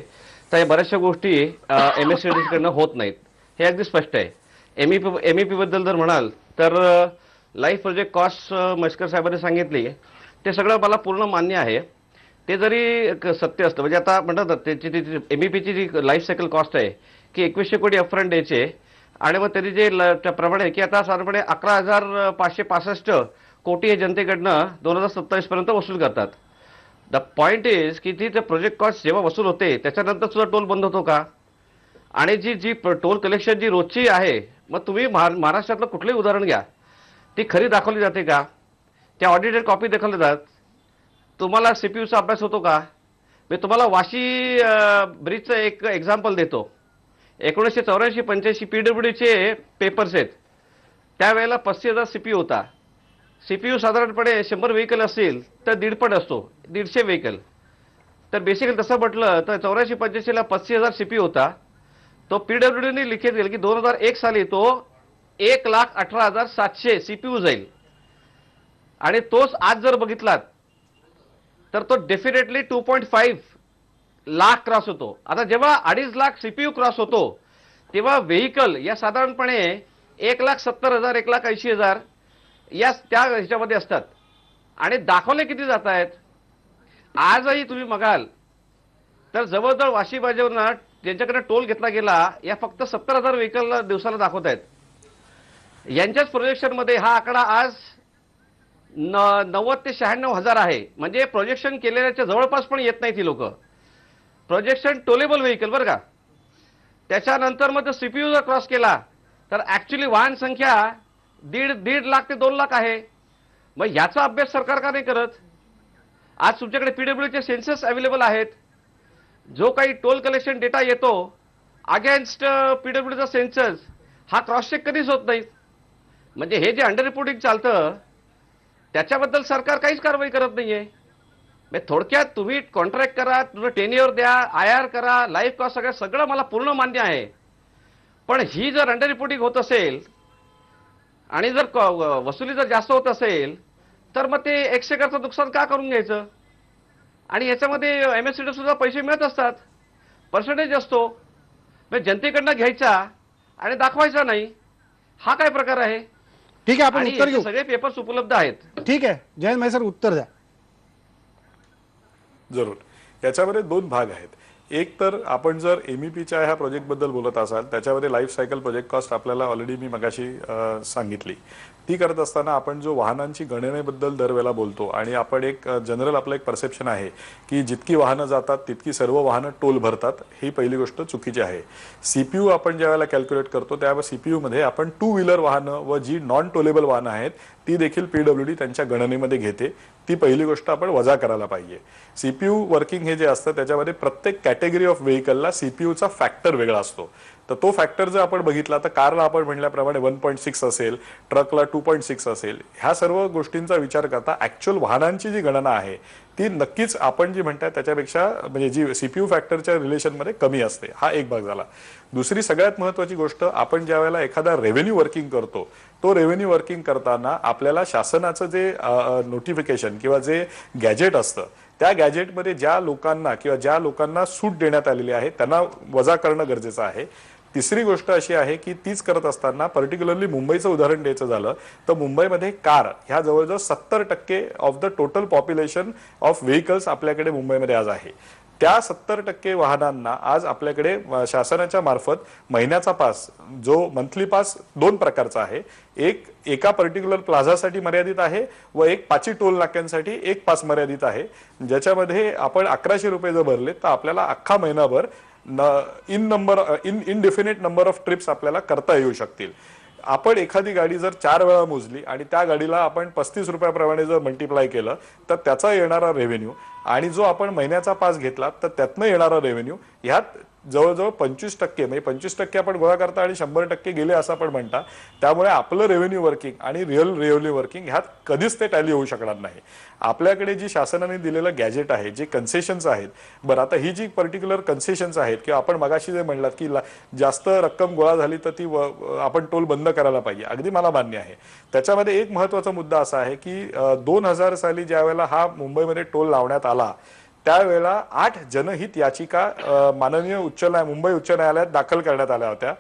तर या बऱ्याचशा गोष्टी MSCDCकडनं होत नाहीत, हे अगदी स्पष्ट आहे. MEP बद्दल जर म्हणाल तर लाईफ प्रोजेक्ट कॉस्ट मस्कर साहेबांनी सांगितली ते सगळं मला पूर्ण मान्य आहे. ते जरी सत्य असतं, म्हणजे आता म्हणतात ना त्याची MEPची जी लाईफ सायकल कॉस्ट आहे की 2100 कोटी अपफ्रंट द्यायचे आणि मग त्यांनी जे त्याप्रमाणे की आता साधारणपणे 11,565 कोटी हे जनतेकडनं 2027 पर्यंत वसूल करतात. द पॉइंट इज की ती प्रोजेक्ट कॉस्ट जेव्हा वसूल होते त्याच्यानंतर सुद्धा टोल बंद होतो का? आणि जी टोल कलेक्शन जी रोजची आहे, मग तुम्ही महाराष्ट्रातलं कुठलंही उदाहरण घ्या, ती खरी दाखवली जाते का? त्या ऑडिटेड कॉपी दाखवल्या जातात? तुम्हाला CPUचा अभ्यास होतो का? मी तुम्हाला वाशी ब्रिजचं एक एक्झाम्पल देतो. 1984-85 PWDचे पेपर्स आहेत. त्यावेळेला 35,000 CPU होता. CPU साधारणपणे 100 व्हेकल असतील तर दीडपट असतो, 150 व्हेकल. तर बेसिकली तसं म्हटलं तर 84-85ला 35,000 CPU होता. तो PWDने लिखित केलं की 2001 साली तो 1,18,700 CPU जाईल. आणि तोच आज जर बघितलात तर तो डेफिनेटली 2.5 लाख क्रॉस होतो. आता जेव्हा 2.5 लाख CPU क्रॉस होतो तेव्हा व्हेकल या साधारणपणे 1,70,000 1,80,000 या त्या ह्याच्यामध्ये असतात. आणि दाखवले किती जात आहेत? आजही तुम्ही बघाल तर जवळजवळ वाशी बाजावरनं ज्यांच्याकडे टोल घेतला गेला या फक्त 70,000 व्हेकल दिवसाला दाखवत आहेत. यांच्याच प्रोजेक्शनमध्ये हा आकडा आज 90 ते 96,000 आहे. म्हणजे प्रोजेक्शन केलेल्याच्या जवळपास पण येत नाही ती लोक. प्रोजेक्शन टोलेबल व्हेकल बरं का. त्याच्यानंतर मग CPU जर क्रॉस केला तर ऍक्च्युली वाहन संख्या 1.5 लाख ते 2 लाख आहे. मग याचा अभ्यास सरकार का नाही करत? आज तुमच्याकडे PWDचे सेन्सस अवेलेबल आहेत. जो काही टोल कलेक्शन डेटा येतो अगेन्स्ट PWDचा सेन्सस हा क्रॉस चेक कधीच होत नाही. म्हणजे हे जे अंडर रिपोर्टिंग चालतं त्याच्याबद्दल सरकार काहीच कारवाई करत नाहीये. थोडक्यात तुम्ही कॉन्ट्रॅक्ट करा, तुझं टेन्युअर द्या, IR करा, लाईफ कॉस्ट सगळं मला पूर्ण मान्य आहे. पण ही जर अंडर रिपोर्टिंग होत असेल आणि जर वसुली जर जास्त होत असेल तर मग ते 100% नुकसान का करून घ्यायचं? आणि याच्यामध्ये MSCD सुद्धा पैसे मिळत असतात, पर्सेंटेज असतो. म्हणजे जनतेकडनं घ्यायचा आणि दाखवायचा नाही, हा काय प्रकार आहे? ठीक आहे, आपण उत्तर घेऊ. सगळे पेपर्स उपलब्ध आहेत. ठीक आहे, जयंत म्हैसर उत्तर द्या. जरूर. याच्यामध्ये दोन भाग आहेत. एक तर आपण जर MEPच्या ह्या प्रोजेक्टबद्दल बोलत असाल, त्याच्यामध्ये लाईफ सायकल प्रोजेक्ट कॉस्ट आपल्याला ऑलरेडी मी मगाशी सांगितली. ती करत असताना आपण जो वाहनांची गणनेबद्दल दरवेळेला बोलतो आणि आपण एक जनरल आपलं एक परसेप्शन आहे की जितकी वाहनं जातात तितकी सर्व वाहनं टोल भरतात, ही पहिली गोष्ट चुकीची आहे. CPU आपण ज्या वेळेला कॅल्क्युलेट करतो त्यावेळेला CPU मध्ये आपण 2 व्हीलर वाहनं व जी नॉन टोलेबल वाहनं आहेत ती देखील PWD त्यांच्या गणनेमध्ये घेते. ती पहिली गोष्ट आपण वजा करायला पाहिजे. CPU वर्किंग हे जे असतं त्याच्यामध्ये प्रत्येक कॅटेगरी ऑफ व्हेकलला CPUचा फॅक्टर वेगळा असतो. तर तो फॅक्टर जर आपण बघितला तर कारला आपण म्हणल्याप्रमाणे 1.6 असेल, ट्रकला 2.6 असेल. ह्या सर्व गोष्टींचा विचार करता ऍक्च्युअल वाहनांची जी गणना आहे ती नक्कीच आपण जी म्हणताय त्याच्यापेक्षा म्हणजे जी CPU फॅक्टरच्या रिलेशनमध्ये कमी असते. हा एक भाग झाला. दुसरी सगळ्यात महत्त्वाची गोष्ट, आपण ज्या वेळेला एखादा रेव्हेन्यू वर्किंग करतो तो रेव्हेन्यू वर्किंग करताना आपल्याला शासनाचं जे नोटिफिकेशन किंवा जे गॅजेट असतं त्या गॅजेटमध्ये ज्या लोकांना सूट देण्यात आलेली आहे त्यांना वजा करणं गरजेचं आहे. तिसरी गोष्ट अशी आहे की तीच करत असताना पर्टिक्युलरली मुंबईचं उदाहरण द्यायचं झालं तर मुंबईमध्ये कार ह्या जवळजवळ 70% of the total population of vehicles आपल्याकडे मुंबईमध्ये आज आहे. त्या 70% वाहनांना आज आपल्याकडे शासनाच्या मार्फत महिन्याचा पास, जो मंथली पास 2 प्रकारचा आहे. एक एका पर्टिक्युलर प्लाझासाठी मर्यादित आहे व एक 5 टोल नाक्यांसाठी एक पास मर्यादित आहे, ज्याच्यामध्ये आपण 1100 रुपये जर भरले तर आपल्याला अख्खा महिनाभर इनडेफिनेट नंबर ऑफ ट्रिप्स आपल्याला करता येऊ शकतील. आपण एखादी गाडी जर 4 वेळा मोजली आणि त्या गाडीला आपण 35 रुपयाप्रमाणे जर मल्टिप्लाय केलं तर त्याचा येणारा रेव्हेन्यू आणि जो आपण महिन्याचा पास घेतला तर त्यातनं येणारा रेव्हेन्यू ह्यात जवळजवळ 25% म्हणजे 25% आपण गोळा करता आणि 100% गेले असं आपण म्हणता. त्यामुळे आपलं रेव्हेन्यू वर्किंग आणि रिअल रेव्हेन्यू वर्किंग ह्यात कधीच ते टॅली होऊ शकणार नाही. आपल्याकडे जी शासनाने दिलेलं गॅजेट आहे, जे कन्सेशन्स आहेत, बरं आता ही जी पर्टिक्युलर कन्सेशन्स आहेत किंवा आपण मगाशी जे म्हणलात की जास्त रक्कम गोळा झाली तर ती आपण टोल बंद करायला पाहिजे, अगदी मला मान्य आहे. त्याच्यामध्ये एक महत्त्वाचा मुद्दा असा आहे की 2000 साली ज्या वेळेला हा मुंबईमध्ये टोल लावण्यात आला त्यावेळेला 8 जनहित याचिका माननीय मुंबई उच्च न्यायालयात दाखल करण्यात आल्या होत्या.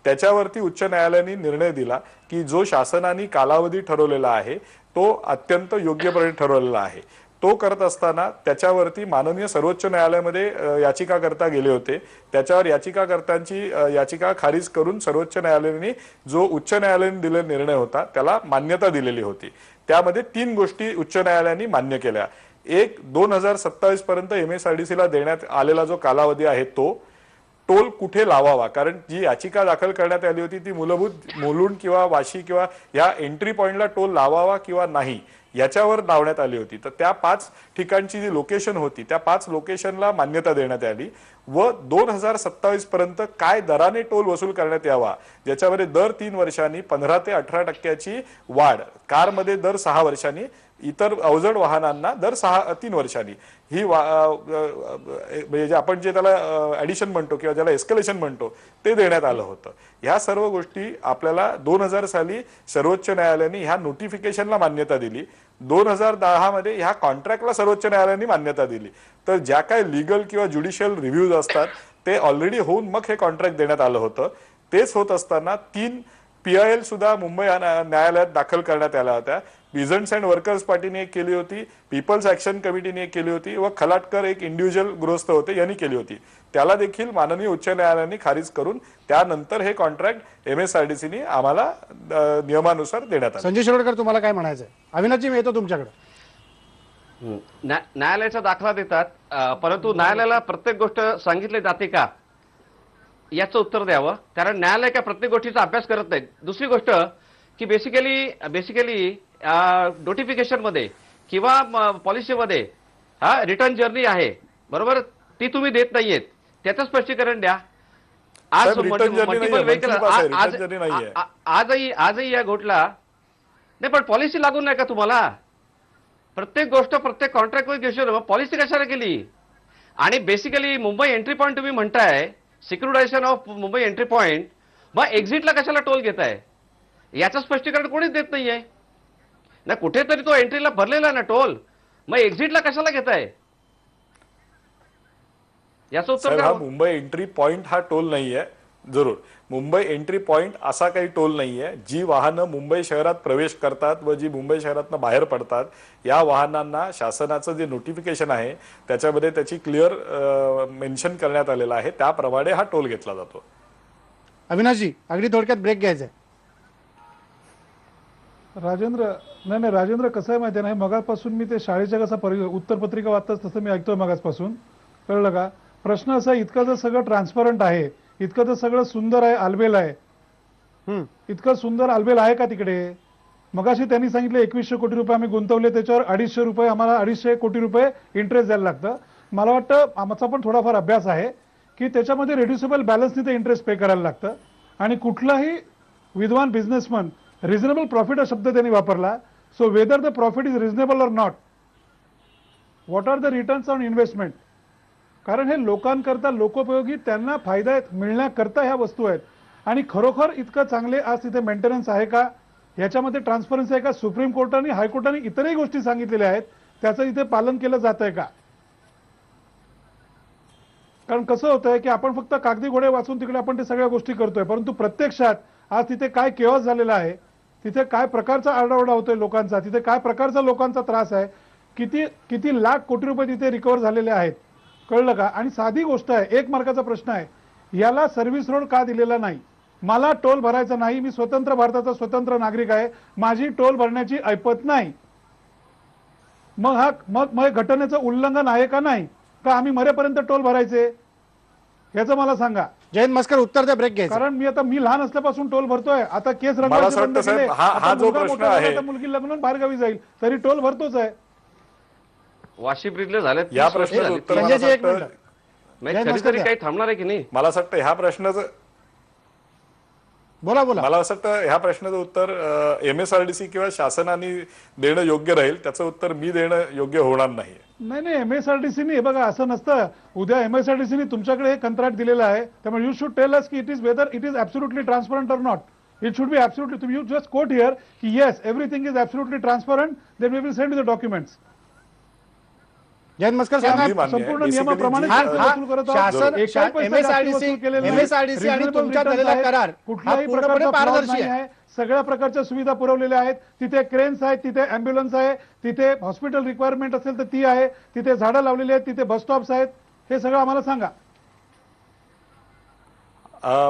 त्याच्यावरती उच्च न्यायालयाने निर्णय दिला की जो शासनाने कालावधी ठरवलेला आहे तो अत्यंत योग्यपणे ठरवलेला आहे. तो करत असताना त्याच्यावरती माननीय सर्वोच्च न्यायालयामध्ये याचिकाकर्ता गेले होते. त्याच्यावर याचिकाकर्त्यांची याचिका खारिज करून सर्वोच्च न्यायालयाने जो उच्च न्यायालयाने दिलेला निर्णय होता त्याला मान्यता दिलेली होती. त्यामध्ये 3 गोष्टी उच्च न्यायालयाने मान्य केल्या. एक, 2027 पर्यंत MSRDC ला देण्यात आलेला जो कालावधी आहे तो टोल कुठे लावावा, कारण जी याचिका दाखल करण्यात आली होती ती मूलभूत मुलुंड किंवा वाशी किंवा या एंट्री पॉइंटला टोल लावावा किंवा नाही याच्यावर लावण्यात आली होती. तर त्या 5 ठिकाणची जी लोकेशन होती त्या 5 लोकेशनला मान्यता देण्यात आली व 2027 पर्यंत काय दराने टोल वसूल करण्यात यावा, ज्याच्यामध्ये दर 3 वर्षांनी 15 ते 18% वाढ, कारमध्ये दर 6 वर्षांनी, इतर अवजड वाहनांना दर 3 वर्षांनी ही म्हणजे आपण जे त्याला ऍडिशन म्हणतो किंवा ज्याला एस्केलेशन म्हणतो ते देण्यात आलं होतं. ह्या सर्व गोष्टी आपल्याला 2000 साली सर्वोच्च न्यायालयाने ह्या नोटिफिकेशनला मान्यता दिली. 2010 मध्ये ह्या कॉन्ट्रॅक्टला सर्वोच्च न्यायालयाने मान्यता दिली. तर ज्या काही लीगल किंवा ज्युडिशियल रिव्ह्यूज असतात ते ऑलरेडी होऊन मग हे कॉन्ट्रॅक्ट देण्यात आलं होतं. तेच होत असताना 3 PIL सुद्धा मुंबई न्यायालयात दाखल करण्यात आल्या होत्या. पिझंट्स अँड वर्कर्स पार्टीने एक केली होती, पीपल्स ऍक्शन कमिटीने एक केली होती व खलाटकर एक इंडिव्हिज्युअल गृहस्थ होते यांनी केली होती. त्याला देखील माननीय उच्च न्यायालयाने खारिज करून त्यानंतर हे कॉन्ट्रॅक्ट MSRDCने आम्हाला नियमानुसार देण्यात आले. संजय शिरोडकर, तुम्हाला काय म्हणायचंय? अविनाशजी, मी येतो तुमच्याकडे. न्यायालयाचा दाखला देतात, परंतु न्यायालयाला प्रत्येक गोष्ट सांगितली जाते का याचं उत्तर द्यावं, कारण न्यायालय काय प्रत्येक गोष्टीचा अभ्यास करत नाही. दुसरी गोष्ट की बेसिकली नोटिफिकेशन मध्ये किंवा पॉलिसीमध्ये रिटर्न जर्नी आहे बरोबर, ती तुम्ही देत नाहीयेत, त्याचं स्पष्टीकरण द्या. आज मल्टिपल व्हेकल आजही या घोटला नाही, पण पॉलिसी लागून नाही का तुम्हाला? प्रत्येक गोष्ट प्रत्येक कॉन्ट्रॅक्ट वर घेऊ, पॉलिसी कशाला केली? आणि बेसिकली मुंबई एंट्री पॉईंट तुम्ही म्हणताय, सिक्युरिटायझेशन ऑफ मुंबई एंट्री पॉईंट, मग एक्झिटला कशाला टोल घेताय याचं स्पष्टीकरण कोणीच देत नाहीये ना. कुठेतरी तो एंट्रीला भरलेला ना टोल, मग एक्झिटला कशाला घेताय याचं उत्तर मुंबई एंट्री पॉइंट हा टोल नाहीये. जरूर. मुंबई एंट्री पॉइंट असा काही टोल नाहीये. जी वाहनं मुंबई शहरात प्रवेश करतात व जी मुंबई शहरातनं बाहेर पडतात या वाहनांना शासनाचं जे नोटिफिकेशन आहे त्याच्यामध्ये त्याची क्लिअर मेन्शन करण्यात आलेलं आहे. त्याप्रमाणे हा टोल घेतला जातो. अविनाशजी अगदी थोडक्यात ब्रेक घ्यायचा आहे. राजेंद्र कसं आहे माहिती आहे नाही, मगापासून मी ते शाळेच्या कसं उत्तरपत्रिका वाचताच तसं मी ऐकतोय मगासपासून. कळलं का? प्रश्न असा, इतकं जर सगळं ट्रान्सपरंट आहे, इतकं तर सगळं सुंदर आहे, आलबेल आहे, इतकं सुंदर आलबेल आहे का तिकडे? मगाशी त्यांनी सांगितलं 2100 कोटी रुपये आम्ही गुंतवले, त्याच्यावर 250 रुपये आम्हाला 250 कोटी रुपये इंटरेस्ट द्यायला लागतं. मला वाटतं आमचा पण थोडाफार अभ्यास आहे की त्याच्यामध्ये रिड्युसेबल बॅलन्सनी ते इंटरेस्ट पे करायला लागतं. आणि कुठलाही विद्वान बिझनेसमन रिझनेबल प्रॉफिट हा शब्द त्यांनी वापरला. So whether the profit is reasonable or not, what are the returns on investment, कारण हे लोकांकरता लोकोपयोगी त्यांना फायदा मिळण्याकरता ह्या वस्तू आहेत. आणि खरोखर इतकं चांगले आज तिथे मेंटेनन्स आहे का, ह्याच्यामध्ये ट्रान्सपरन्सी आहे का, सुप्रीम कोर्टाने हायकोर्टाने इतरही गोष्टी सांगितलेल्या आहेत त्याचं इथे पालन केलं जात आहे का? कारण कसं होतंय की आपण फक्त कागदी घोडे वाचून तिकडे आपण ते सगळ्या गोष्टी करतोय, परंतु प्रत्यक्षात आज तिथे काय केओस झालेला आहे, तिथे काय प्रकारचा आरडाओरडा होतोय लोकांचा, तिथे काय प्रकारचा लोकांचा त्रास आहे, किती किती लाख कोटी रुपये तिथे रिकव्हर झालेले आहेत. कळलं का? आणि साधी गोष्ट आहे, 1 मार्काचा प्रश्न आहे, याला सर्व्हिस रोड का दिलेला नाही? मला टोल भरायचा नाही, मी स्वतंत्र भारताचा स्वतंत्र नागरिक आहे, माझी टोल भरण्याची ऐपत नाही. मग घटनेचं उल्लंघन आहे का नाही, का आम्ही मरेपर्यंत टोल भरायचे? याचं मला सांगा. जयंत मस्कर उत्तर द्या, ब्रेक घ्यायचा. कारण मी लहान असल्यापासून टोल भरतोय, आता केस मला असं वाटतं साहेब, हा जो प्रश्न आहे, मुलगी लग्न बाहेरगावी जाईल तरी टोल भरतोच आहे. वाशी ब्रिजले झाले या प्रश्नाचं उत्तर मला संजयजी, एक वाटतं- मिनिट. नाही, कधीतरी काही थांबणार आहे की नाही? मला असं वाटतं ह्या प्रश्नाचं बोला बोला. मला असं वाटतं ह्या प्रश्नाचं उत्तर MSRDC किंवा शासनाने देणं योग्य राहील. त्याचं उत्तर मी देणं योग्य होणार नाही. नाही MSRDCने, हे बघा असं नसतं. उद्या MSRDCने तुमच्याकडे हे कंत्राट दिलेलं आहे, त्यामुळे यू शुड टेल अस की it is whether it is absolutely transparent or not. It should be absolutely, तुम्ही यू जस्ट कोट हिअर की yes everything is absolutely transparent, then we will send the documents. Jayant Maskar सांगा. अगदी मान्य आहे. संपूर्ण Basically नियमाप्रमाणे जी- वसूल करत आहोत. शासन एकही पैसा जास्ती वसूल केलेला नाही. MSRDC आणि Reasonable तुमच्या returns झालेला आहेत. करार हा कुठल्याही पूर्णपणे प्रकारचा fraud पारदर्शी नाही आहे. आहे. सगळ्या प्रकारच्या सुविधा पुरवलेल्या आहेत. तिथे क्रेन्स आहेत, तिथे अँब्युलन्स आहे, तिथे हॉस्पिटल रिक्वायरमेंट असेल तर ती आहे, तिथे झाडं लावलेली आहेत, तिथे बस स्टॉप्स आहेत. हे सगळं आम्हाला सांगा.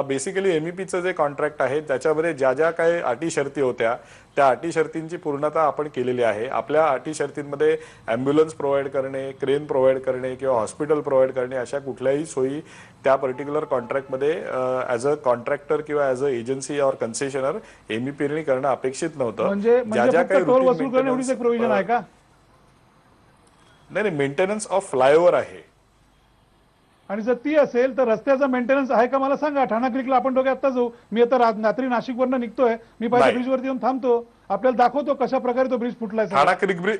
बेसिकली MEPचं जे कॉन्ट्रॅक्ट आहे त्याच्यामध्ये ज्या ज्या काही अटी शर्ती होत्या त्या अटी शर्तींची पूर्णता आपण केलेली आहे. आपल्या अटी शर्तींमध्ये ॲम्ब्युलन्स प्रोव्हाइड करणे, क्रेन प्रोव्हाइड करणे किंवा हॉस्पिटल प्रोव्हाइड करणे अशा कुठल्याही सोयी त्या पर्टिक्युलर कॉन्ट्रॅक्टमध्ये ॲज अ कॉन्ट्रॅक्टर किंवा ॲज अ एजन्सी और कन्सेशनर MEPने करणं अपेक्षित नव्हतं. म्हणजे फक्त टोल वसूल करणे एवढीच एक प्रोव्हिजन आहे का? नाही, मेंटेनन्स ऑफ फ्लायओव्हर आहे. आणि जर ती असेल तर रस्त्याचा मेंटेनन्स आहे का मला सांगा. ठाणा क्रिकला आपण दोघे आता जाऊ. मी आता रात्री नाशिकवरनं निघतोय, मी पहिल्या नाही. ब्रिजवरती येऊन थांबतो, आपल्याला दाखवतो कशा प्रकारे तो ब्रिज फुटलाय. ठाणा क्रिक ब्रिज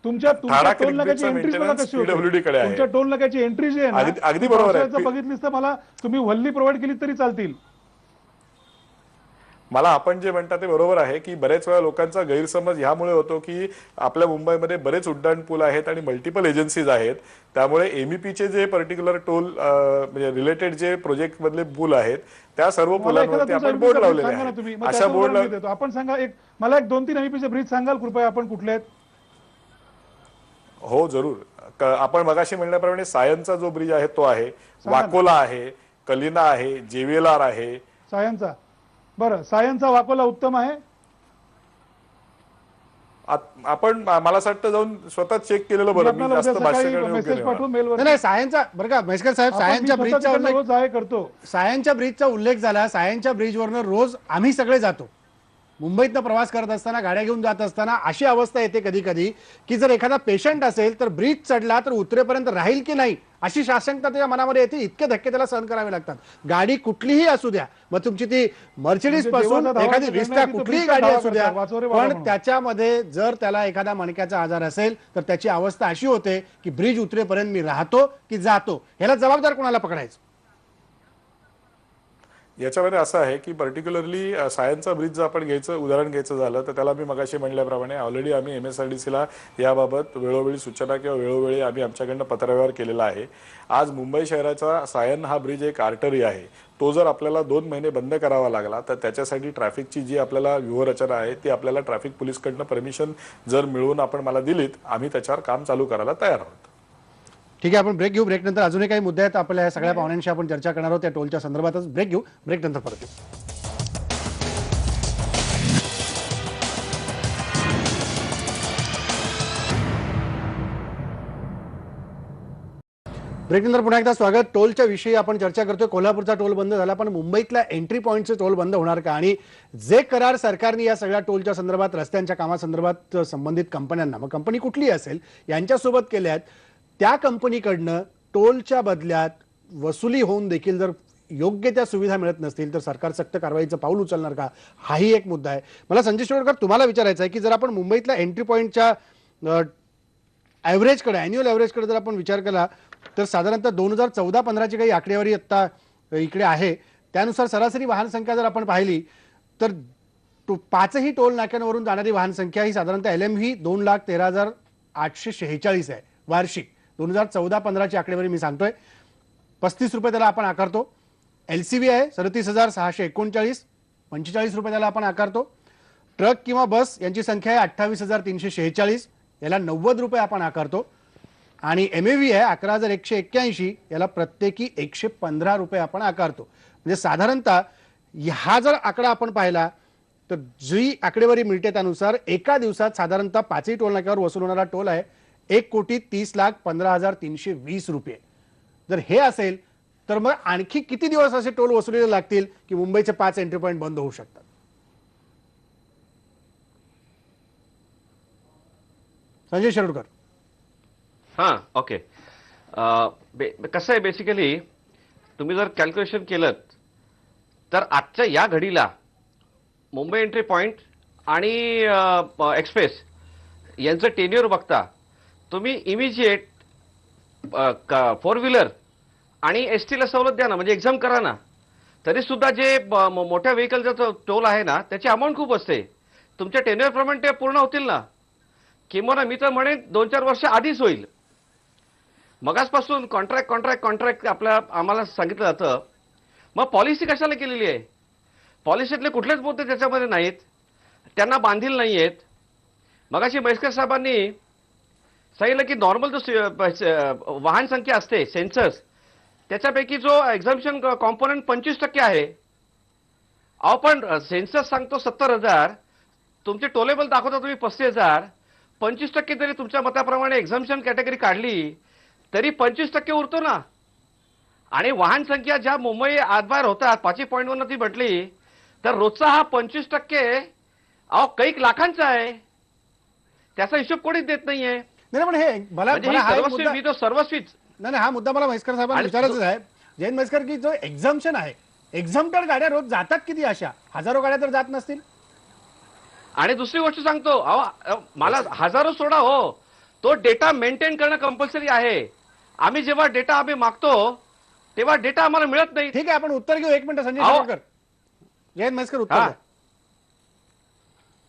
तुमच्या ठाणा टोल नाक्याची क्रिक एंट्री बघा मेंटेनन्स कशी होते. PWD कडे आहे. तुमच्या टोल नाक्याची एंट्री जी आहे ना, अगदी बरोबर आहे. पावसाळ्याचं बघितलीस तर मला तुम्ही वल्ली प्रोव्हाइड केली तरी चालतील. मला आपण जे म्हणता ते बरोबर आहे की बरेच वेळा लोकांचा गैरसमज ह्यामुळे होतो की आपल्या मुंबईमध्ये बरेच उड्डाण पूल आहेत आणि मल्टिपल एजन्सीज आहेत. त्यामुळे MEPचे जे पर्टिक्युलर टोल म्हणजे रिलेटेड जे प्रोजेक्ट मधले पूल आहेत त्या सर्व पुलांवरती आपण बोर्ड लावलेले आहेत. अशा बोर्ड आपण सांगा, मला एक 2-3 MEPचे ब्रिज सांगाल कृपया, आपण कुठले आहेत? हो जरूर. आपण मगाशी म्हणल्याप्रमाणे सायनचा जो ब्रिज आहे तो आहे, वाकोला आहे, कलिना आहे, JVLR आहे. सायनचा, बरं सायनचा वाकोला उत्तम आहे. आपण मला असं वाटतं जाऊन स्वतः चेक केलेलं बरं. मी जास्त भाष्य करणे योग्य मेसेज नाही पाठवून मला. मेलवर. नाही सायनचा बरं का म्हैसकर साहेब, सायनच्या ब्रिजचा उल्लेख रोज आहे करतो. सायनच्या ब्रिजचा उल्लेख झाला. सायनच्या ब्रिजवरनं रोज आम्ही सगळे जातो. मुंबईतनं प्रवास करत असताना, गाड्या घेऊन जात असताना अशी अवस्था येते कधी कधी की जर एखादा पेशंट असेल तर ब्रिज चढला तर उतरेपर्यंत राहील की नाही अशी साशंकता त्याच्या मनामध्ये येते. इतके धक्के त्याला सहन करावे लागतात. गाडी कुठलीही असू द्या, मग तुमची ती मर्सिडीज पासून एखादी विस्टा कुठलीही गाडी असू द्या, पण त्याच्यामध्ये जर त्याला एखादा मणक्याचा आजार असेल तर त्याची अवस्था अशी होते की ब्रिज उतरेपर्यंत मी राहतो की जातो, ह्याला जबाबदार कोणाला पकडायचं? याच्यामध्ये असं आहे की पर्टिक्युलरली सायनचा ब्रिज जर आपण उदाहरण घ्यायचं झालं तर त्याला मी मगाशी म्हणल्याप्रमाणे ऑलरेडी आम्ही MSRDCला याबाबत वेळोवेळी सूचना किंवा वेळोवेळी आम्ही आमच्याकडनं पत्रव्यवहार केलेला आहे. आज मुंबई शहराचा सायन हा ब्रिज एक आर्टरी आहे. तो जर आपल्याला 2 महिने बंद करावा लागला तर त्याच्यासाठी ट्रॅफिकची जी आपल्याला व्यूहरचना आहे ती आपल्याला ट्रॅफिक पोलीसकडनं परमिशन जर मिळवून आपण मला दिलीत, आम्ही त्याच्यावर काम चालू करायला तयार आहोत. ठीक आहे, आपण ब्रेक घेऊ. ब्रेक नंतर अजूनही काही मुद्दे आहेत आपल्या सगळ्या पाहुण्यांशी आपण चर्चा करणार आहोत त्या टोलच्या संदर्भातच. ब्रेक घेऊ, ब्रेक नंतर परत येऊ. ब्रेक नंतर पुन्हा एकदा स्वागत. टोलच्या विषयी आपण चर्चा करतोय. कोल्हापूरचा टोल बंद झाला, पण मुंबईतल्या एंट्री पॉईंटचे टोल बंद होणार का, आणि जे करार सरकारने या सगळ्या टोलच्या संदर्भात, रस्त्यांच्या कामासंदर्भात संबंधित कंपन्यांना, मग कंपनी कुठली असेल, यांच्यासोबत केले आहेत, त्या कंपनीकडनं टोलच्या बदल्यात वसुली होऊन देखील जर योग्य त्या सुविधा मिळत नसतील तर सरकार सक्त कारवाईचं पाऊल उचलणार का, हाही एक मुद्दा आहे. मला संजय शिरोडकर तुम्हाला विचारायचं आहे की जर आपण मुंबईतल्या एंट्री पॉईंटच्या ॲव्हरेजकडे, ॲन्युअल ॲव्हरेजकडे जर आपण विचार केला तर साधारणतः 2014-15ची काही आकडेवारी आता इकडे आहे, त्यानुसार सरासरी वाहन संख्या जर आपण पाहिली तर 5ही टोल नाक्यांवरून जाणारी वाहन संख्या ही साधारणतः LMV 2,13,846 आहे वार्षिक. 2014-15ची आकडेवारी मी सांगतोय. 35 रुपये त्याला आपण आकारतो. LCV आहे 37,639, 45 रुपये त्याला आपण आकारतो. ट्रक किंवा बस यांची संख्या आहे 28,346, याला 90 रुपये आपण आकारतो. आणि MAV आहे 11,181, याला प्रत्येकी 115 रुपये आपण आकारतो. म्हणजे साधारणतः हा जर आकडा आपण पाहिला तर जी आकडेवारी मिळते त्यानुसार एका दिवसात साधारणतः 5ही टोल नाक्यावर वसूल होणारा टोल आहे 1,30,15,320 रुपये. जर हे असेल तर मग आणखी किती दिवस असे टोल वसुलीला लागतील की मुंबईचे 5 एंट्री पॉईंट बंद होऊ शकतात? संजय शिरोडकर. हां, ओके. कसं आहे, बेसिकली तुम्ही जर कॅल्क्युलेशन केलं तर आजच्या या घडीला मुंबई एंट्री पॉईंट आणि एक्सप्रेस यांचं टेन्युअर बघता तुम्ही इमिजिएट 4 व्हीलर आणि STला सवलत द्या ना, म्हणजे एक्झाम करा ना. तरी सुद्धा जे मोठ्या व्हेकलचा टोल आहे ना त्याची अमाऊंट खूप असते. तुमच्या टेन्युअर प्रमाणे ते पूर्ण होतील ना, किंवा मी तर म्हणेन 2-4 वर्ष आधीच होईल. मगासपासून कॉन्ट्रॅक्ट आम्हाला सांगितलं जातं. मग पॉलिसी कशाला केलेली आहे? पॉलिसीतले कुठलेच मुद्दे त्याच्यामध्ये नाहीत, त्यांना बांधील नाही आहेत. मगाशी म्हैसकर साहेबांनी सांगितलं की नॉर्मल जो वाहन संख्या असते सेन्सर्स, त्याच्यापैकी जो एक्झाम्पशन कॉम्पोनंट 25% आहे. अहो पण सेन्सस सांगतो 70,000, तुमचे टोलेबल दाखवता तुम्ही 35,000. 25% जरी तुमच्या मताप्रमाणे एक्झाम्पशन कॅटेगरी काढली तरी 25% उरतो ना. आणि वाहन संख्या ज्या मुंबई आतबाहेर होतात 5 पॉईंटवरनं ती म्हटली तर रोजचा हा 25% अहो कैक लाखांचा आहे. त्याचा हिशोब कोणीच देत नाहीये. नाही, पण हे मला मी तो सर्वस्वीच नाही, हा मुद्दा मला म्हैसकर साहेबांना विचारायचा आहे. जयंत म्हैसकर, की जो एक्झाम्पशन आहे, एक्झाम्प्टेड गाड्या रोज जातात किती? अशा हजारो गाड्या तर जात नसतील. आणि दुसरी गोष्ट सांगतो, अहो मला हजारो सोडा हो, तो डेटा मेंटेन करणं कंपल्सरी आहे. आम्ही जेव्हा डेटा आम्ही मागतो तेव्हा डेटा आम्हाला मिळत नाही. ठीक आहे, आपण उत्तर घेऊ. 1 मिनिट संजय शिरोडकर. जयंत म्हैसकर उत्तर द्या.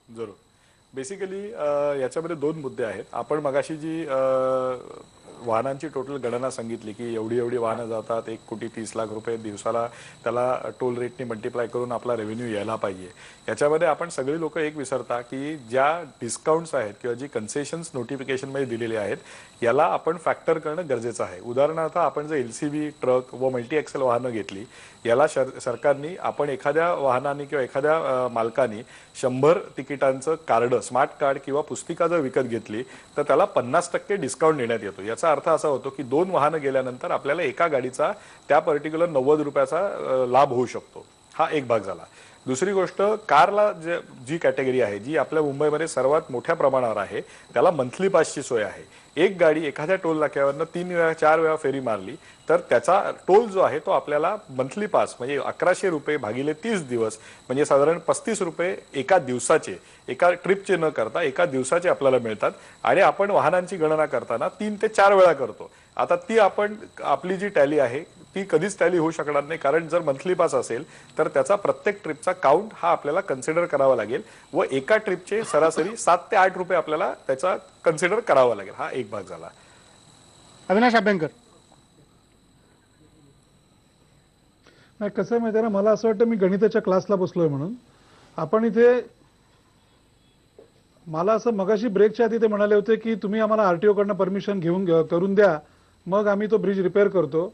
जरूर. बेसिकली याच्यामध्ये 2 मुद्दे आहेत. आपण मगाशी जी वाहनांची टोटल गणना सांगितली की एवढी वाहनं जातात, 1,30,00,000 रुपये दिवसाला त्याला टोल रेटने मल्टिप्लाय करून आपला रेव्हेन्यू यायला पाहिजे. याच्यामध्ये आपण सगळी लोक एक विसरता की ज्या डिस्काउंट्स आहेत किंवा जी कन्सेशन्स नोटिफिकेशनमध्ये दिलेले आहेत याला आपण फॅक्टर करणं गरजेचं आहे. उदाहरणार्थ आपण जर LCV, ट्रक व मल्टी एक्सेल वाहनं घेतली, याला सरकारने आपण एखाद्या वाहनाने किंवा एखाद्या मालकाने 100 तिकिटांचं कार्ड, स्मार्ट कार्ड किंवा पुस्तिका जर विकत घेतली तर त्याला 50% डिस्काउंट देण्यात येतो. याचा अर्थ असा होतो की 2 वाहनं गेल्यानंतर आपल्याला एका गाडीचा त्या पर्टिक्युलर 90 रुपयाचा लाभ होऊ शकतो. हा एक भाग झाला. दुसरी गोष्ट, कारला जी कॅटेगरी आहे जी आपल्या मुंबईमध्ये सर्वात मोठ्या प्रमाणावर आहे त्याला मंथली पासची सोय आहे. एक गाडी एखाद्या टोल नाक्यावरनं 3 वेळा 4 वेळा फेरी मारली तर त्याचा टोल जो आहे तो आपल्याला मंथली पास म्हणजे 1100 रुपये भागिले 30 दिवस म्हणजे साधारण 35 रुपये एका दिवसाचे, एका ट्रिपचे न करता एका दिवसाचे आपल्याला मिळतात. आणि आपण वाहनांची गणना करताना 3 ते 4 वेळा करतो. आता ती आपण आपली जी टॅली आहे ती कधीच टॅली होऊ शकणार नाही, कारण जर मंथली पास असेल तर त्याचा प्रत्येक ट्रिपचा काउंट हा आपल्याला कन्सिडर करावा लागेल व एका ट्रिपचे सरासरी 7 ते 8 रुपये आपल्याला त्याचा कन्सिडर करावा लागेल. हा एक भाग झाला. अविनाश अभ्यंकर. नाही, कसं आहे माहिती आहे ना, मला असं वाटतं मी गणिताच्या क्लासला बसलोय म्हणून. आपण इथे, मला असं मगाशी ब्रेकच्या आधी ते म्हणाले होते की तुम्ही आम्हाला आरटीओ कडनं परमिशन करून द्या, मग आम्ही तो ब्रिज रिपेअर करतो.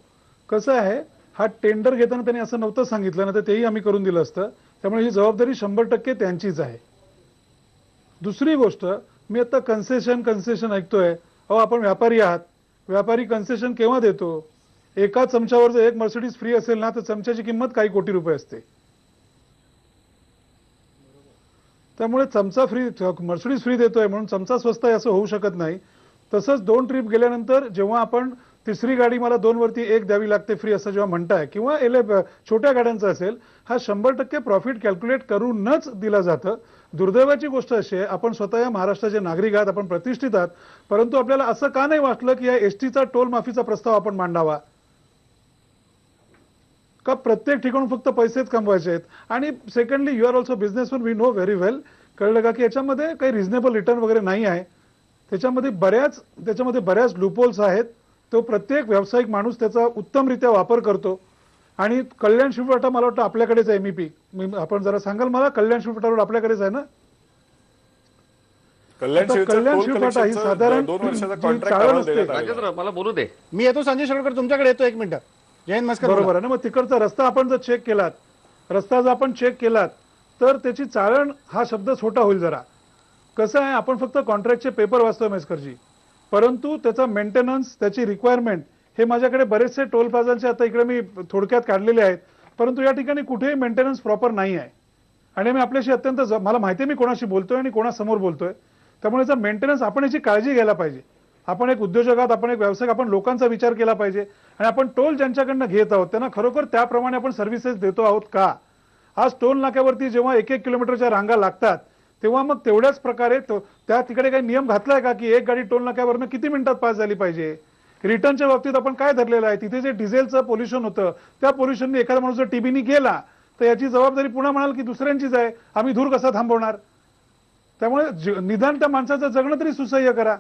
कसं आहे, हा टेंडर घेताना त्यांनी असं नव्हतं सांगितलं ना, तर तेही आम्ही करून दिलं असतं. त्यामुळे ही जबाबदारी 100% त्यांचीच आहे. दुसरी गोष्ट, मी आता कन्सेशन ऐकतोय. अहो, आपण व्यापारी आहात, व्यापारी कन्सेशन केव्हा देतो? एका चमच्यावर जर एक मर्सिडीज फ्री असेल ना, तर चमच्याची किंमत काही कोटी रुपये असते. त्यामुळे चमचा फ्री, मर्सिडीज फ्री देतोय म्हणून चमचा स्वस्त आहे असं होऊ शकत नाही. तसंच 2 ट्रिप गेल्यानंतर जेव्हा आपण तिसरी गाडी मला 2 वरती 1 द्यावी लागते फ्री असं जेव्हा म्हणताय, किंवा छोट्या गाड्यांचा असेल, हा 100% प्रॉफिट कॅल्क्युलेट करूनच दिला जातं. दुर्दैवाची गोष्ट अशी आहे, आपण स्वतः या महाराष्ट्राचे नागरिक आहात, आपण प्रतिष्ठित आहात, परंतु आपल्याला असं का नाही वाटलं की या एसटीचा टोल माफीचा प्रस्ताव आपण मांडावा? का प्रत्येक ठिकाणून फक्त पैसेच कमवायचे आहेत? आणि secondly, you are also businessman, we know very well, कळलं का, की याच्यामध्ये काही रिझनेबल रिटर्न वगैरे नाही आहे. त्याच्यामध्ये बऱ्याच लूपहोल्स आहेत. तो प्रत्येक व्यावसायिक माणूस त्याचा उत्तमरित्या वापर करतो. आणि कल्याण शिवफाटा मला वाटतं आपल्याकडेच आहे. आपण जरा सांगाल मला, कल्याण शिवफाटा रोड आपल्याकडेच आहे ना? कल्याण शिवफाटा ही साधारण 2 वर्षाचा जी कॉन्ट्रॅक्ट चाळण आम्हाला असते. देण्यात आलेला आहे. राजेंद्र, मला बोलू दे. मी येतो संजय शिरोडकर, तुमच्याकडे येतो 1 मिनिट. जयंत मस्कर. बरोबर आहे ना. मग तिकडचा रस्ता आपण जर चेक केलात, तर त्याची चाळण हा शब्द छोटा होईल जरा. कसं आहे, आपण फक्त कॉन्ट्रॅक्टचे पेपर वाचतोय मस्करजी, परंतु त्याचा मेंटेनन्स, त्याची रिक्वायरमेंट, हे माझ्याकडे बरेचसे टोल प्लाझांचे आता इकडे मी थोडक्यात काढलेले आहेत, परंतु या ठिकाणी कुठेही मेंटेनन्स प्रॉपर नाही आहे. आणि मी आपल्याशी अत्यंत, मला माहिती आहे मी कोणाशी बोलतोय आणि कोणासमोर बोलतोय, त्यामुळे याचा मेंटेनन्स, आपण याची काळजी घ्यायला पाहिजे. आपण एक उद्योजक आहात, आपण एक व्यावसायिक, आपण लोकांचा विचार केला पाहिजे. आणि आपण टोल ज्यांच्याकडनं घेत आहोत त्यांना खरोखर त्याप्रमाणे आपण सर्व्हिसेस देतो आहोत का? आज टोल नाक्यावरती जेव्हा 1-1 किलोमीटरच्या रांगा लागतात, तेव्हा मग तेवढ्याच प्रकारे त्या तिकडे काही नियम घातलाय का, की एक गाडी टोल नाक्यावरनं किती मिनिटात पास झाली पाहिजे? रिटर्नच्या बाबतीत आपण काय धरलेलं आहे? तिथे जे डिझेलचं पोल्युशन होतं, त्या पोल्युशनने एखादा माणूस जर टीबीनी गेला, तर याची जबाबदारी पुन्हा म्हणाल की दुसऱ्यांचीच आहे. आम्ही धूर कसा थांबवणार? त्यामुळे निदान त्या माणसाचं जगणं तरी सुसह्य करा.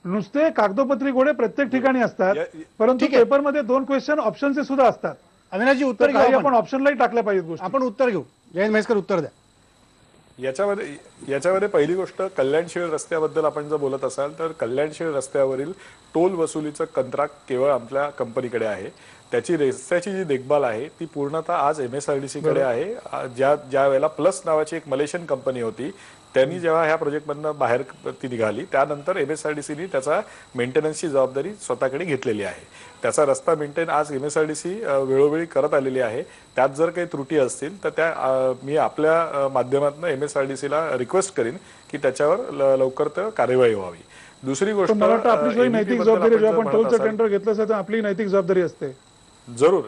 नुसते कागदोपत्री घोडे प्रत्येक ठिकाणी असतात, परंतु ठीक आहे. पेपरमध्ये 2 क्वेश्चन ऑप्शनचे सुद्धा असतात. अविनाशजी, उत्तर तर घेऊ काही आपण. आपण ऑप्शनलाही टाकल्या पाहिजेत गोष्टी. आपण उत्तर घेऊ. जयंत महेशकर, उत्तर द्या. याच्यामध्ये पहिली गोष्ट, कल्याणशिळ रस्त्याबद्दल आपण जर बोलत असाल तर कल्याणशिळ रस्त्यावरील टोल वसुलीचं कंत्राट केवळ आपल्या कंपनीकडे आहे. त्याची रस्त्याची जी देखभाल आहे ती पूर्णतः आज MSRDC कडे आहे. ज्या वेळेला प्लस नावाची एक मलेशियन कंपनी होती, त्यांनी जेव्हा ह्या प्रोजेक्टमधनं बाहेर ती निघाली, त्यानंतर MSRDCने त्याचा मेंटेनन्सची जबाबदारी स्वतःकडे घेतलेली आहे. त्याचा रस्ता मेंटेन आज MSRDC वेळोवेळी करत आलेली आहे. त्यात जर काही त्रुटी असतील तर त्या मी आपल्या माध्यमातून MSRDCला रिक्वेस्ट करीन की त्याच्यावर लवकर कार्यवाही व्हावी. दुसरी गोष्ट, मला वाटतं आपली सोयी नैतिक MEP जबाबदारी, बद्दल जेव्हा आपण आपण जर म्हणत टोलचं असाल, टेंडर घेतलं असेल तर आपली नैतिक जबाबदारी असते. जरूर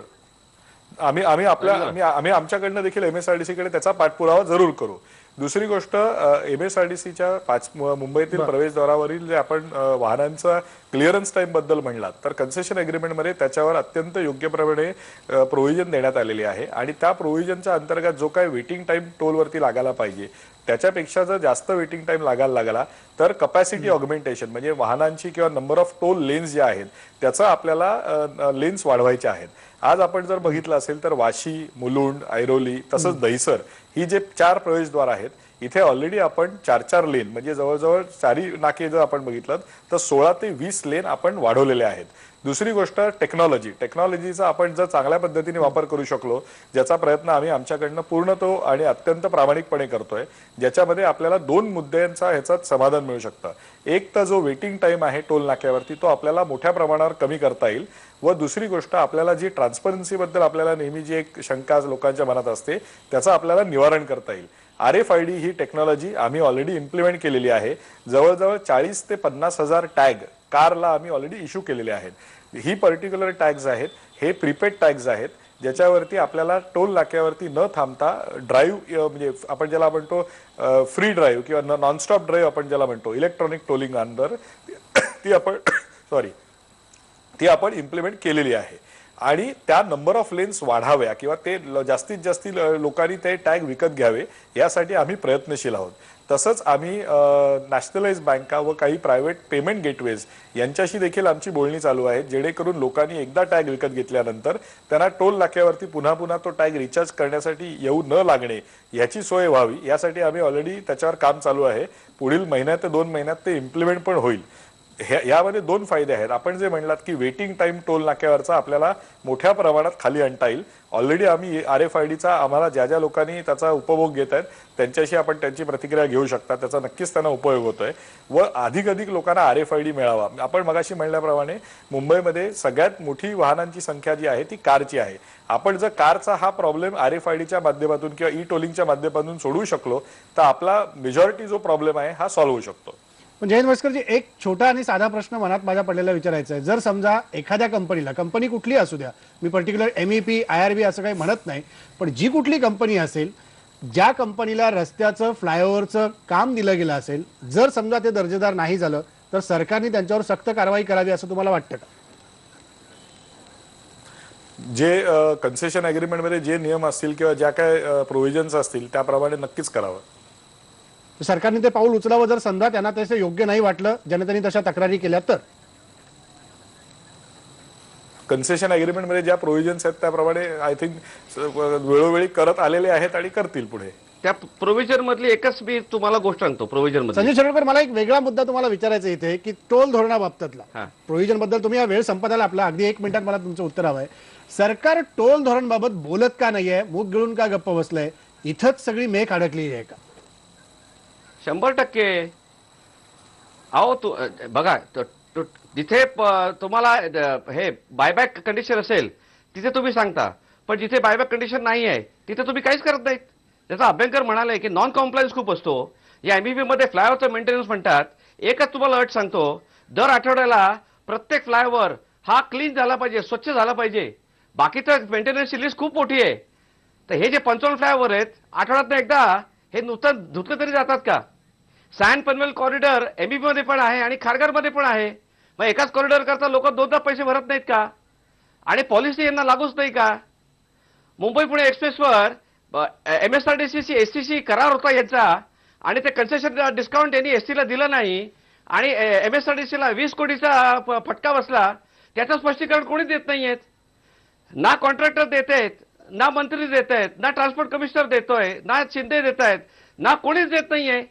आम्ही आमच्याकडनं देखील MSRDC कडे त्याचा पाठपुरावा जरूर करू. दुसरी गोष्ट, MSRDCच्या मुंबईतील प्रवेशद्वारावरील जे आपण वाहनांचा क्लिअरन्स टाइम बद्दल म्हणलात, तर कन्सेशन अग्रीमेंटमध्ये त्याच्यावर अत्यंत योग्यप्रमाणे प्रोव्हिजन देण्यात आलेली आहे. आणि त्या प्रोव्हिजनच्या अंतर्गत जो काही वेटिंग टाइम टोलवरती लागायला पाहिजे, त्याच्यापेक्षा जर जास्त वेटिंग टाइम लागायला लागला तर कपॅसिटी ऑगमेंटेशन, म्हणजे वाहनांची किंवा नंबर ऑफ टोल लेन्स ज्या आहेत त्याचा आपल्याला लेन्स वाढवायचे आहेत. आज आपण जर बघितलं असेल तर वाशी, मुलुंड, ऐरोली तसंच दहिसर ही जे 4 प्रवेशद्वार आहेत, इथे ऑलरेडी आपण 4-4 लेन, म्हणजे जवळजवळ 4 नाके जर आपण बघितलं तर 16 ते 20 लेन आपण वाढवलेले आहेत. दुसरी गोष्ट, टेक्नॉलॉजीचा आपण जर चांगल्या पद्धतीने वापर करू शकलो, ज्याचा प्रयत्न आम्ही आमच्याकडनं पूर्णतो आणि अत्यंत प्रामाणिकपणे करतोय, ज्याच्यामध्ये आपल्याला 2 मुद्द्यांचा ह्याच्यात समाधान मिळू शकतं. एक तर जो वेटिंग टाइम आहे टोल नाक्यावरती तो आपल्याला मोठ्या प्रमाणावर कमी करता येईल, व दुसरी गोष्ट, आपल्याला जी ट्रान्सपरन्सी बद्दल आपल्याला नेहमी जी एक शंका लोकांच्या मनात असते त्याचं आपल्याला निवारण करता येईल. RFID ही टेक्नॉलॉजी आम्ही ऑलरेडी इम्प्लिमेंट केलेली आहे. जवळजवळ 40 ते 50 हजार टॅग कारला आम्ही ऑलरेडी इश्यू केलेले आहेत. ही पर्टिक्युलर टॅग्स आहेत, हे प्रीपेड टॅग्स आहेत, ज्याच्यावरती आपल्याला टोल नाक्यावरती न थांबता ड्राईव्ह, म्हणजे आपण ज्याला म्हणतो फ्री ड्राईव्ह किंवा नॉनस्टॉप ड्राईव्ह आपण ज्याला म्हणतो, इलेक्ट्रॉनिक टोलिंग अंडर, ती आपण इम्प्लिमेंट केलेली आहे. आणि त्या नंबर ऑफ लेन्स वाढाव्या किंवा ते जास्तीत जास्त लोकांनी ते टॅग विकत घ्यावे यासाठी आम्ही प्रयत्नशील आहोत. तसंच आम्ही नॅशनलाइज बँका व काही प्रायव्हेट पेमेंट गेटवेज यांच्याशी देखील आमची बोलणी चालू आहे, जेणेकरून लोकांनी एकदा टॅग विकत घेतल्यानंतर त्यांना टोल नाक्यावरती पुन्हा पुन्हा तो टॅग रिचार्ज करण्यासाठी येऊ न लागणे याची सोय व्हावी. यासाठी आम्ही ऑलरेडी त्याच्यावर काम चालू आहे. पुढील महिन्यात ते 2 महिन्यात ते इम्प्लिमेंट पण होईल. यामध्ये 2 फायदे आहेत. आपण जे म्हणलात की वेटिंग टाइम टोल नाक्यावरचा आपल्याला मोठ्या प्रमाणात खाली आणता येईल. ऑलरेडी आम्ही RFIDचा आम्हाला ज्या ज्या लोकांनी त्याचा उपभोग घेत आहेत त्यांच्याशी आपण त्यांची प्रतिक्रिया घेऊ शकता. त्याचा नक्कीच त्यांना उपयोग होतोय व अधिकाधिक लोकांना RFID मिळावा. आपण मगाशी म्हणल्याप्रमाणे मुंबईमध्ये सगळ्यात मोठी वाहनांची संख्या जी आहे ती कारची आहे. आपण जर कारचा हा प्रॉब्लेम RFIDच्या माध्यमातून किंवा ई टोलिंगच्या माध्यमातून सोडवू शकलो तर आपला मेजॉरिटी जो प्रॉब्लेम आहे हा सॉल्व्ह होऊ शकतो. पण जयंत भास्करजी, एक छोटा आणि साधा प्रश्न मनात माझ्या पडलेला विचारायचा आहे. जर समजा एखाद्या कंपनीला, कंपनी कुठली असू द्या, मी पर्टिक्युलर MEP IRB असं काही म्हणत नाही, पण जी कुठली कंपनी असेल, ज्या कंपनीला रस्त्याचं फ्लायओव्हरचं काम दिलं गेलं असेल, जर समजा ते दर्जेदार नाही झालं तर सरकारने त्यांच्यावर सक्त कारवाई करावी असं तुम्हाला वाटतं का? जे कन्सेशन अग्रीमेंटमध्ये जे नियम असतील किंवा ज्या काय प्रोव्हिजन्स असतील त्याप्रमाणे नक्कीच करावं. सरकारने ते पाऊल उचलावं जर समजा त्यांना तसं योग्य नाही वाटलं, जनतेने तशा तक्रारी केल्या तर? कन्सेशन अग्रीमेंटमध्ये ज्या प्रोव्हिजन्स आहेत त्याप्रमाणे आय थिंक वेळोवेळी करत आलेले आहेत आणि करतील पुढे. त्या प्रोव्हिजन मधली एकच मी तुम्हाला गोष्ट सांगतो. प्रोव्हिजन मध्ये संजय शिरोडकर, मला एक वेगळा मुद्दा तुम्हाला विचारायचा इथे की टोल धोरणाबाबतला प्रोव्हिजन बद्दल तुम्ही या वेळ संपत आला आपला, अगदी 1 मिनिटात मला तुमचं उत्तर हवं आहे. सरकार टोल धोरणबाबत बोलत का नाहीये? मूग गिळून का गप्प बसलंय? इथंच सगळी मेख अडकलेली आहे का? 100%. अहो बघा, जिथे तुम्हाला हे बायबॅक कंडिशन असेल तिथे तुम्ही सांगता, पण जिथे बायबॅक कंडिशन नाही आहे तिथे तुम्ही काहीच करत नाहीत. त्याचा अभ्यंकर म्हणाले की नॉन कॉम्प्लायन्स खूप असतो. या MBP मध्ये फ्लायओव्हरचं मेंटेनन्स म्हणतात. एकच तुम्हाला अट सांगतो, दर आठवड्याला प्रत्येक फ्लायओव्हर हा क्लीन झाला पाहिजे, स्वच्छ झाला पाहिजे. बाकी तर मेंटेनन्सची लिस्ट खूप मोठी आहे. तर हे जे 55 फ्लायओव्हर आहेत, आठवड्यातनं एकदा हे नुसतं धुतलं तरी जातात का? सॅन पनवेल कॉरिडॉर MBP मध्ये पण आहे आणि खारघरमध्ये पण आहे. मग एकाच कॉरिडॉर करता लोक 2दा पैसे भरत नाहीत का? आणि पॉलिसी यांना लागूच नाही का? मुंबई पुणे एक्सप्रेसवर MSRTC STC करार होता यांचा आणि ते कन्सेशन डिस्काउंट यांनी ST ला दिलं नाही आणि MSRTC ला 20 कोटीचा फटका बसला. त्याचं स्पष्टीकरण कोणी देत नाहीयेत. ना कॉन्ट्रॅक्टर देत आहेत, ना मंत्री देत आहेत, ना ट्रान्सपोर्ट कमिशनर देतोय, ना शिंदे देत आहेत, ना कोणीच देत नाहीये.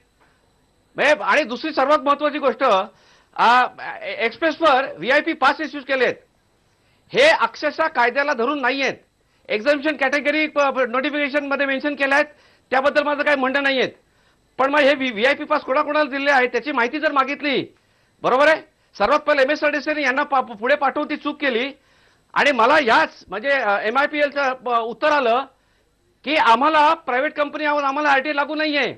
आणि दुसरी सर्वात महत्वाची गोष्ट, एक्सप्रेसवर VIP पास इश्यूज केलेत. हे अक्षरशः कायद्याला धरून नाहीयेत. एक्झामिशन कॅटेगरी नोटिफिकेशन मध्ये मेन्शन केल्या आहेत, त्याबद्दल माझं काही म्हणणं नाहीयेत. पण मग हे VIP पास कोणाकोणाला दिले आहेत त्याची माहिती जर मागितली, बरोबर आहे, सर्वात पहिले MSRTCने यांना पुढे पाठवून ती चूक केली आणि मला याच म्हणजे MIPLचं उत्तर आलं की आम्हाला प्रायव्हेट कंपनी आहोत, आम्हाला RTA लागू नाहीये.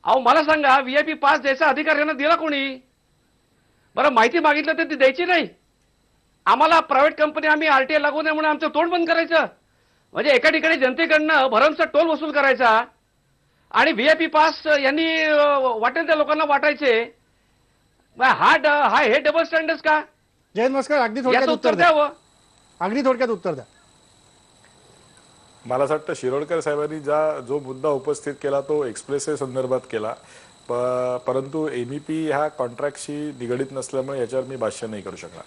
अहो मला सांगा, VIP पास द्यायचा अधिकार यांना दिला कोणी? बरं, माहिती मागितलं तर ती द्यायची नाही. आम्हाला प्रायव्हेट कंपनी, आम्ही RTA लागू नये म्हणून आमचं तोंड बंद करायचं. म्हणजे एका ठिकाणी जनतेकडनं भरमसाठ टोल वसूल करायचा आणि VIP पास यांनी वाटेल त्या लोकांना वाटायचे. हे डबल स्टँडर्ड का? जयंत भास्कर, अगदी थोडक्यात उत्तर द्या. अगदी थोडक्यात उत्तर द्या. मला असं वाटतं शिरोडकर साहेबांनी जो मुद्दा उपस्थित केला तो एक्सप्रेसवे संदर्भात केला, परंतु MEP ह्या कॉन्ट्रॅक्टशी निगडीत नसल्यामुळे याच्यावर मी भाष्य नाही करू शकणार.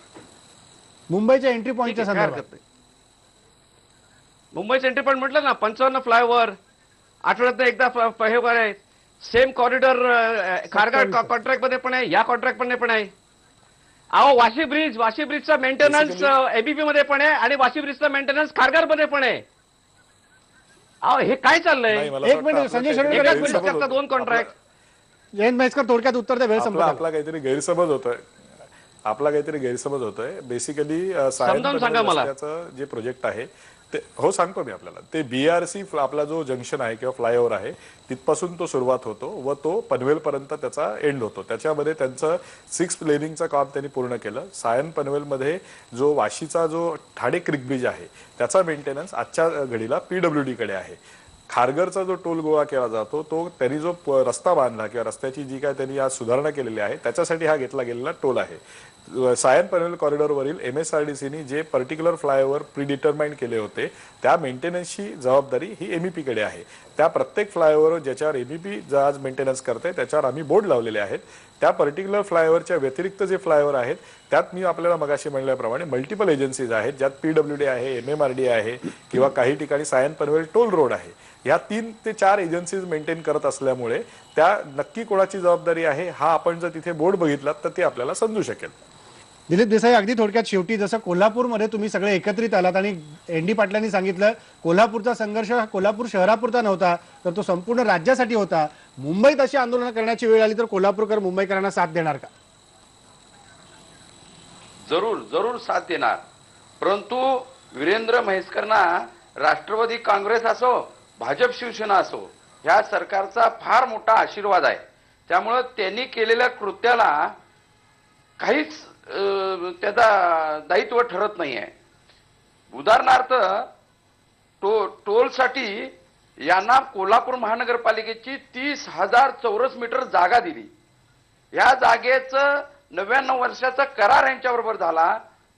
मुंबईच्या एंट्री पॉईंटच्या संदर्भात, मुंबईचं एंट्री पॉईंट म्हटलं ना, 55 फ्लायओव्हर आठवड्यातनं एकदा फ्लायओव्हर आहे. सेम कॉरिडॉर खारघर कॉन्ट्रॅक्ट मध्ये पण आहे, या कॉन्ट्रॅक्ट मध्ये पण आहे. अहो वाशी ब्रिजचा मेंटेनन्स MBP मध्ये पण आहे आणि वाशी ब्रिजचा मेंटेनन्स खारघर मध्ये पण आहे. अहो हे काय चाललंय? एक मिनिट संजय शिरोडकर, 2 कॉन्ट्रॅक्ट. जयंत भास्कर, थोडक्यात उत्तर द्या, वेळ संपत आला. आपला काहीतरी गैरसमज होतोय. बेसिकली समजावून सांगा मला. जे प्रोजेक्ट आहे ते, हो सांगतो मी आपल्याला, ते BRC आपला जो जंक्शन आहे किंवा फ्लायओव्हर आहे तिथपासून तो सुरुवात होतो व तो पनवेल पर्यंत त्याचा एंड होतो. त्याच्यामध्ये त्यांचं 6 लेनिंगचं काम त्यांनी पूर्ण केलं. सायन पनवेलमध्ये जो वाशीचा जो ठाणे क्रिक ब्रिज आहे त्याचा मेंटेनन्स आजच्या घडीला PWD कडे आहे. खारघरचा जो टोल गोळा केला जातो तो त्यांनी जो रस्ता बांधला किंवा रस्त्याची जी काय त्यांनी आज सुधारणा केलेली आहे त्याच्यासाठी हा घेतला गेलेला टोल आहे. सायन पनवेल कॉरिडॉरवरील MSRDCनी जे पर्टिक्युलर फ्लायओव्हर प्रीडिटरमाइंड केले होते त्या मेंटेनन्सची जबाबदारी ही MEP कडे आहे. त्या प्रत्येक फ्लायओव्हर ज्याच्यावर MEP जहाज मेंटेनन्स करते त्याच्यावर आम्ही बोर्ड लावलेले आहेत. त्या पर्टिक्युलर फ्लायओव्हरच्या व्यतिरिक्त जे फ्लायओव्हर आहेत त्यात मी आपल्याला मगाशी म्हणल्याप्रमाणे मल्टिपल एजन्सीज आहेत, ज्यात PWD आहे, MMRD आहे किंवा काही ठिकाणी सायन पनवेल टोल रोड आहे. या 3 ते 4 एजन्सीज मेंटेन करत असल्यामुळे त्या नक्की कोणाची जबाबदारी आहे हा आपण जर तिथे बोर्ड बघितलात तर ते आपल्याला समजू शकेल. दिलीप देसाई, अगदी थोडक्यात शेवटी जसं कोल्हापूरमध्ये तुम्ही सगळे एकत्रित आलात आणि ND पाटलांनी सांगितलं कोल्हापूरचा संघर्ष हा कोल्हापूर शहरापुरता नव्हता तर तो संपूर्ण राज्यासाठी होता. मुंबईत अशी आंदोलनं करण्याची वेळ आली तर कोल्हापूरकर मुंबईकरांना साथ देणार का? जरूर जरूर साथ देणार. परंतु वीरेंद्र म्हैसकरांना राष्ट्रवादी काँग्रेस असो भाजप शिवसेना असो ह्या सरकारचा फार मोठा आशीर्वाद आहे. त्यामुळे त्यांनी केलेल्या कृत्याला काहीच त्याचा दायित्व ठरत नाही आहे. उदाहरणार्थ टोलसाठी यांना कोल्हापूर महानगरपालिकेची 30,000 चौरस मीटर जागा दिली. या जागेचं 99 वर्षाचा करार यांच्याबरोबर झाला.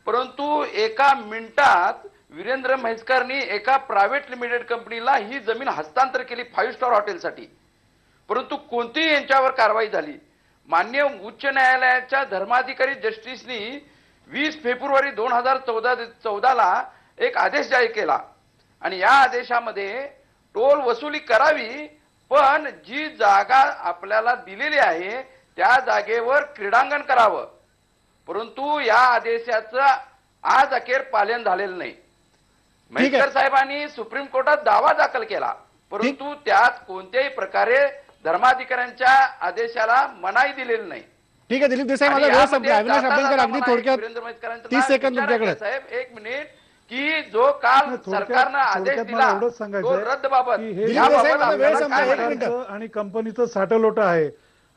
परंतु एका मिनिटात वीरेंद्र म्हैसकरांनी एका प्रायव्हेट लिमिटेड कंपनीला ही जमीन हस्तांतर केली 5 स्टार हॉटेलसाठी. परंतु कोणतीही यांच्यावर कारवाई झाली. माननीय उच्च न्यायालयाच्या धर्माधिकारी जस्टिसनी 20 फेब्रुवारी 2014ला एक आदेश जारी केला आणि या आदेशामध्ये टोल वसुली करावी पण जी जागा आपल्याला दिलेली आहे त्या जागेवर क्रीडांगण करावं. परंतु या आदेशाचं आज अखेर पालन झालेलं नाही. म्हैसकर साहेबांनी सुप्रीम कोर्टात दावा दाखल केला परंतु त्यात कोणत्याही प्रकारे धर्माधिकाऱ्यांच्या आदेशाला मनाई दिलेली नाही. ठीक आहे दिलीप देसाई, माझा वेळ संपला. अविनाश अभ्यंकर, अगदी थोडक्यात 30 सेकंद तुमच्याकडे. साहेब एक मिनिट की जो काल सरकारनं आदेश दिला एवढंच तो सांगायचं रद्द बाबत की हे याबाबत आपल्याला वेळ संपला, एक मिनिट. सरकारचं आणि कंपनीचं साठलोट आहे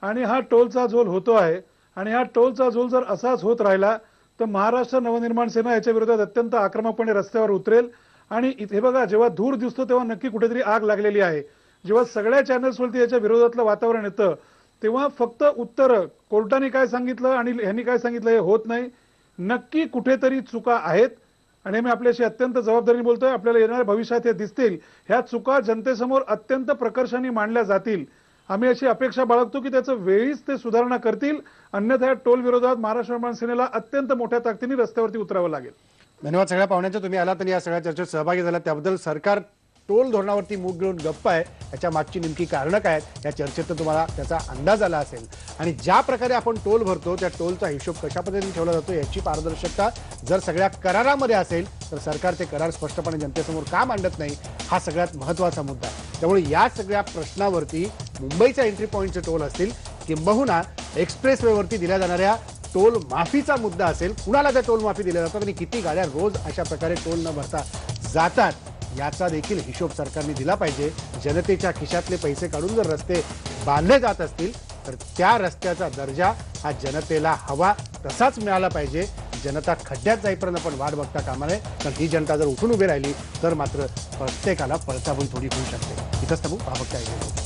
आणि हा टोलचा झोल होतो आहे आणि हा टोलचा झोल जर असाच होत राहिला तर महाराष्ट्र नवनिर्माण सेना याच्या विरोधात अत्यंत आक्रमकपणे रस्त्यावर उतरेल. आणि इथे बघा, जेव्हा धूर दिसतो तेव्हा नक्की कुठेतरी आग लागलेली आहे. जेव्हा सगळ्या चॅनल्सवरती याच्या विरोधातलं वातावरण येतं तेव्हा फक्त उत्तर कोर्टाने काय सांगितलं आणि ह्यांनी काय सांगितलं हे होत नाही. नक्की कुठेतरी चुका आहेत आणि मी आपल्याशी अत्यंत जबाबदारीने बोलतोय. आपल्याला येणाऱ्या भविष्यात हे दिसतील. ह्या चुका जनतेसमोर अत्यंत प्रकर्षाने मांडल्या जातील. आम्ही अशी अपेक्षा बाळगतो की त्याचं वेळीच ते सुधारणा करतील. अन्यथा टोल विरोधात महाराष्ट्र निर्माण सेनेला अत्यंत मोठ्या ताकदीने रस्त्यावरती उतरावं लागेल. धन्यवाद सगळ्या पाहुण्यांचे. तुम्ही आलात आणि या सगळ्या चर्चेत सहभागी झालात त्याबद्दल. सरकार टोल धोरणावरती मूग घेऊन गप्प आहे, याच्या मागची नेमकी कारणं काय आहेत या चर्चेत तुम्हाला त्याचा अंदाज आला असेल. आणि ज्या प्रकारे आपण टोल भरतो त्या टोलचा हिशोब कशा पद्धतीने ठेवला जातो याची पारदर्शकता जर सगळ्या करारामध्ये असेल तर सरकार ते करार स्पष्टपणे जनतेसमोर का मांडत नाही हा सगळ्यात महत्त्वाचा मुद्दा आहे. त्यामुळे या सगळ्या प्रश्नावरती मुंबईच्या एंट्री पॉईंटचे टोल असतील किंबहुना एक्सप्रेस वेवरती दिल्या जाणाऱ्या टोल माफीचा मुद्दा असेल, कुणाला त्या टोल माफी दिल्या जातात आणि किती गाड्या रोज अशा प्रकारे टोल न भरता जातात याचा देखील हिशोब सरकारने दिला पाहिजे. जनतेच्या खिशातले पैसे काढून जर रस्ते बांधले जात असतील तर त्या रस्त्याचा दर्जा हा जनतेला हवा तसाच मिळाला पाहिजे. जनता खड्ड्यात जाईपर्यंत आपण वाट बघता कामा नये, कारण ही जनता जर उठून उभी राहिली तर मात्र प्रत्येकाला पळताभूल थोडी होऊ शकते. इथंच थांबू, पाहता येईल.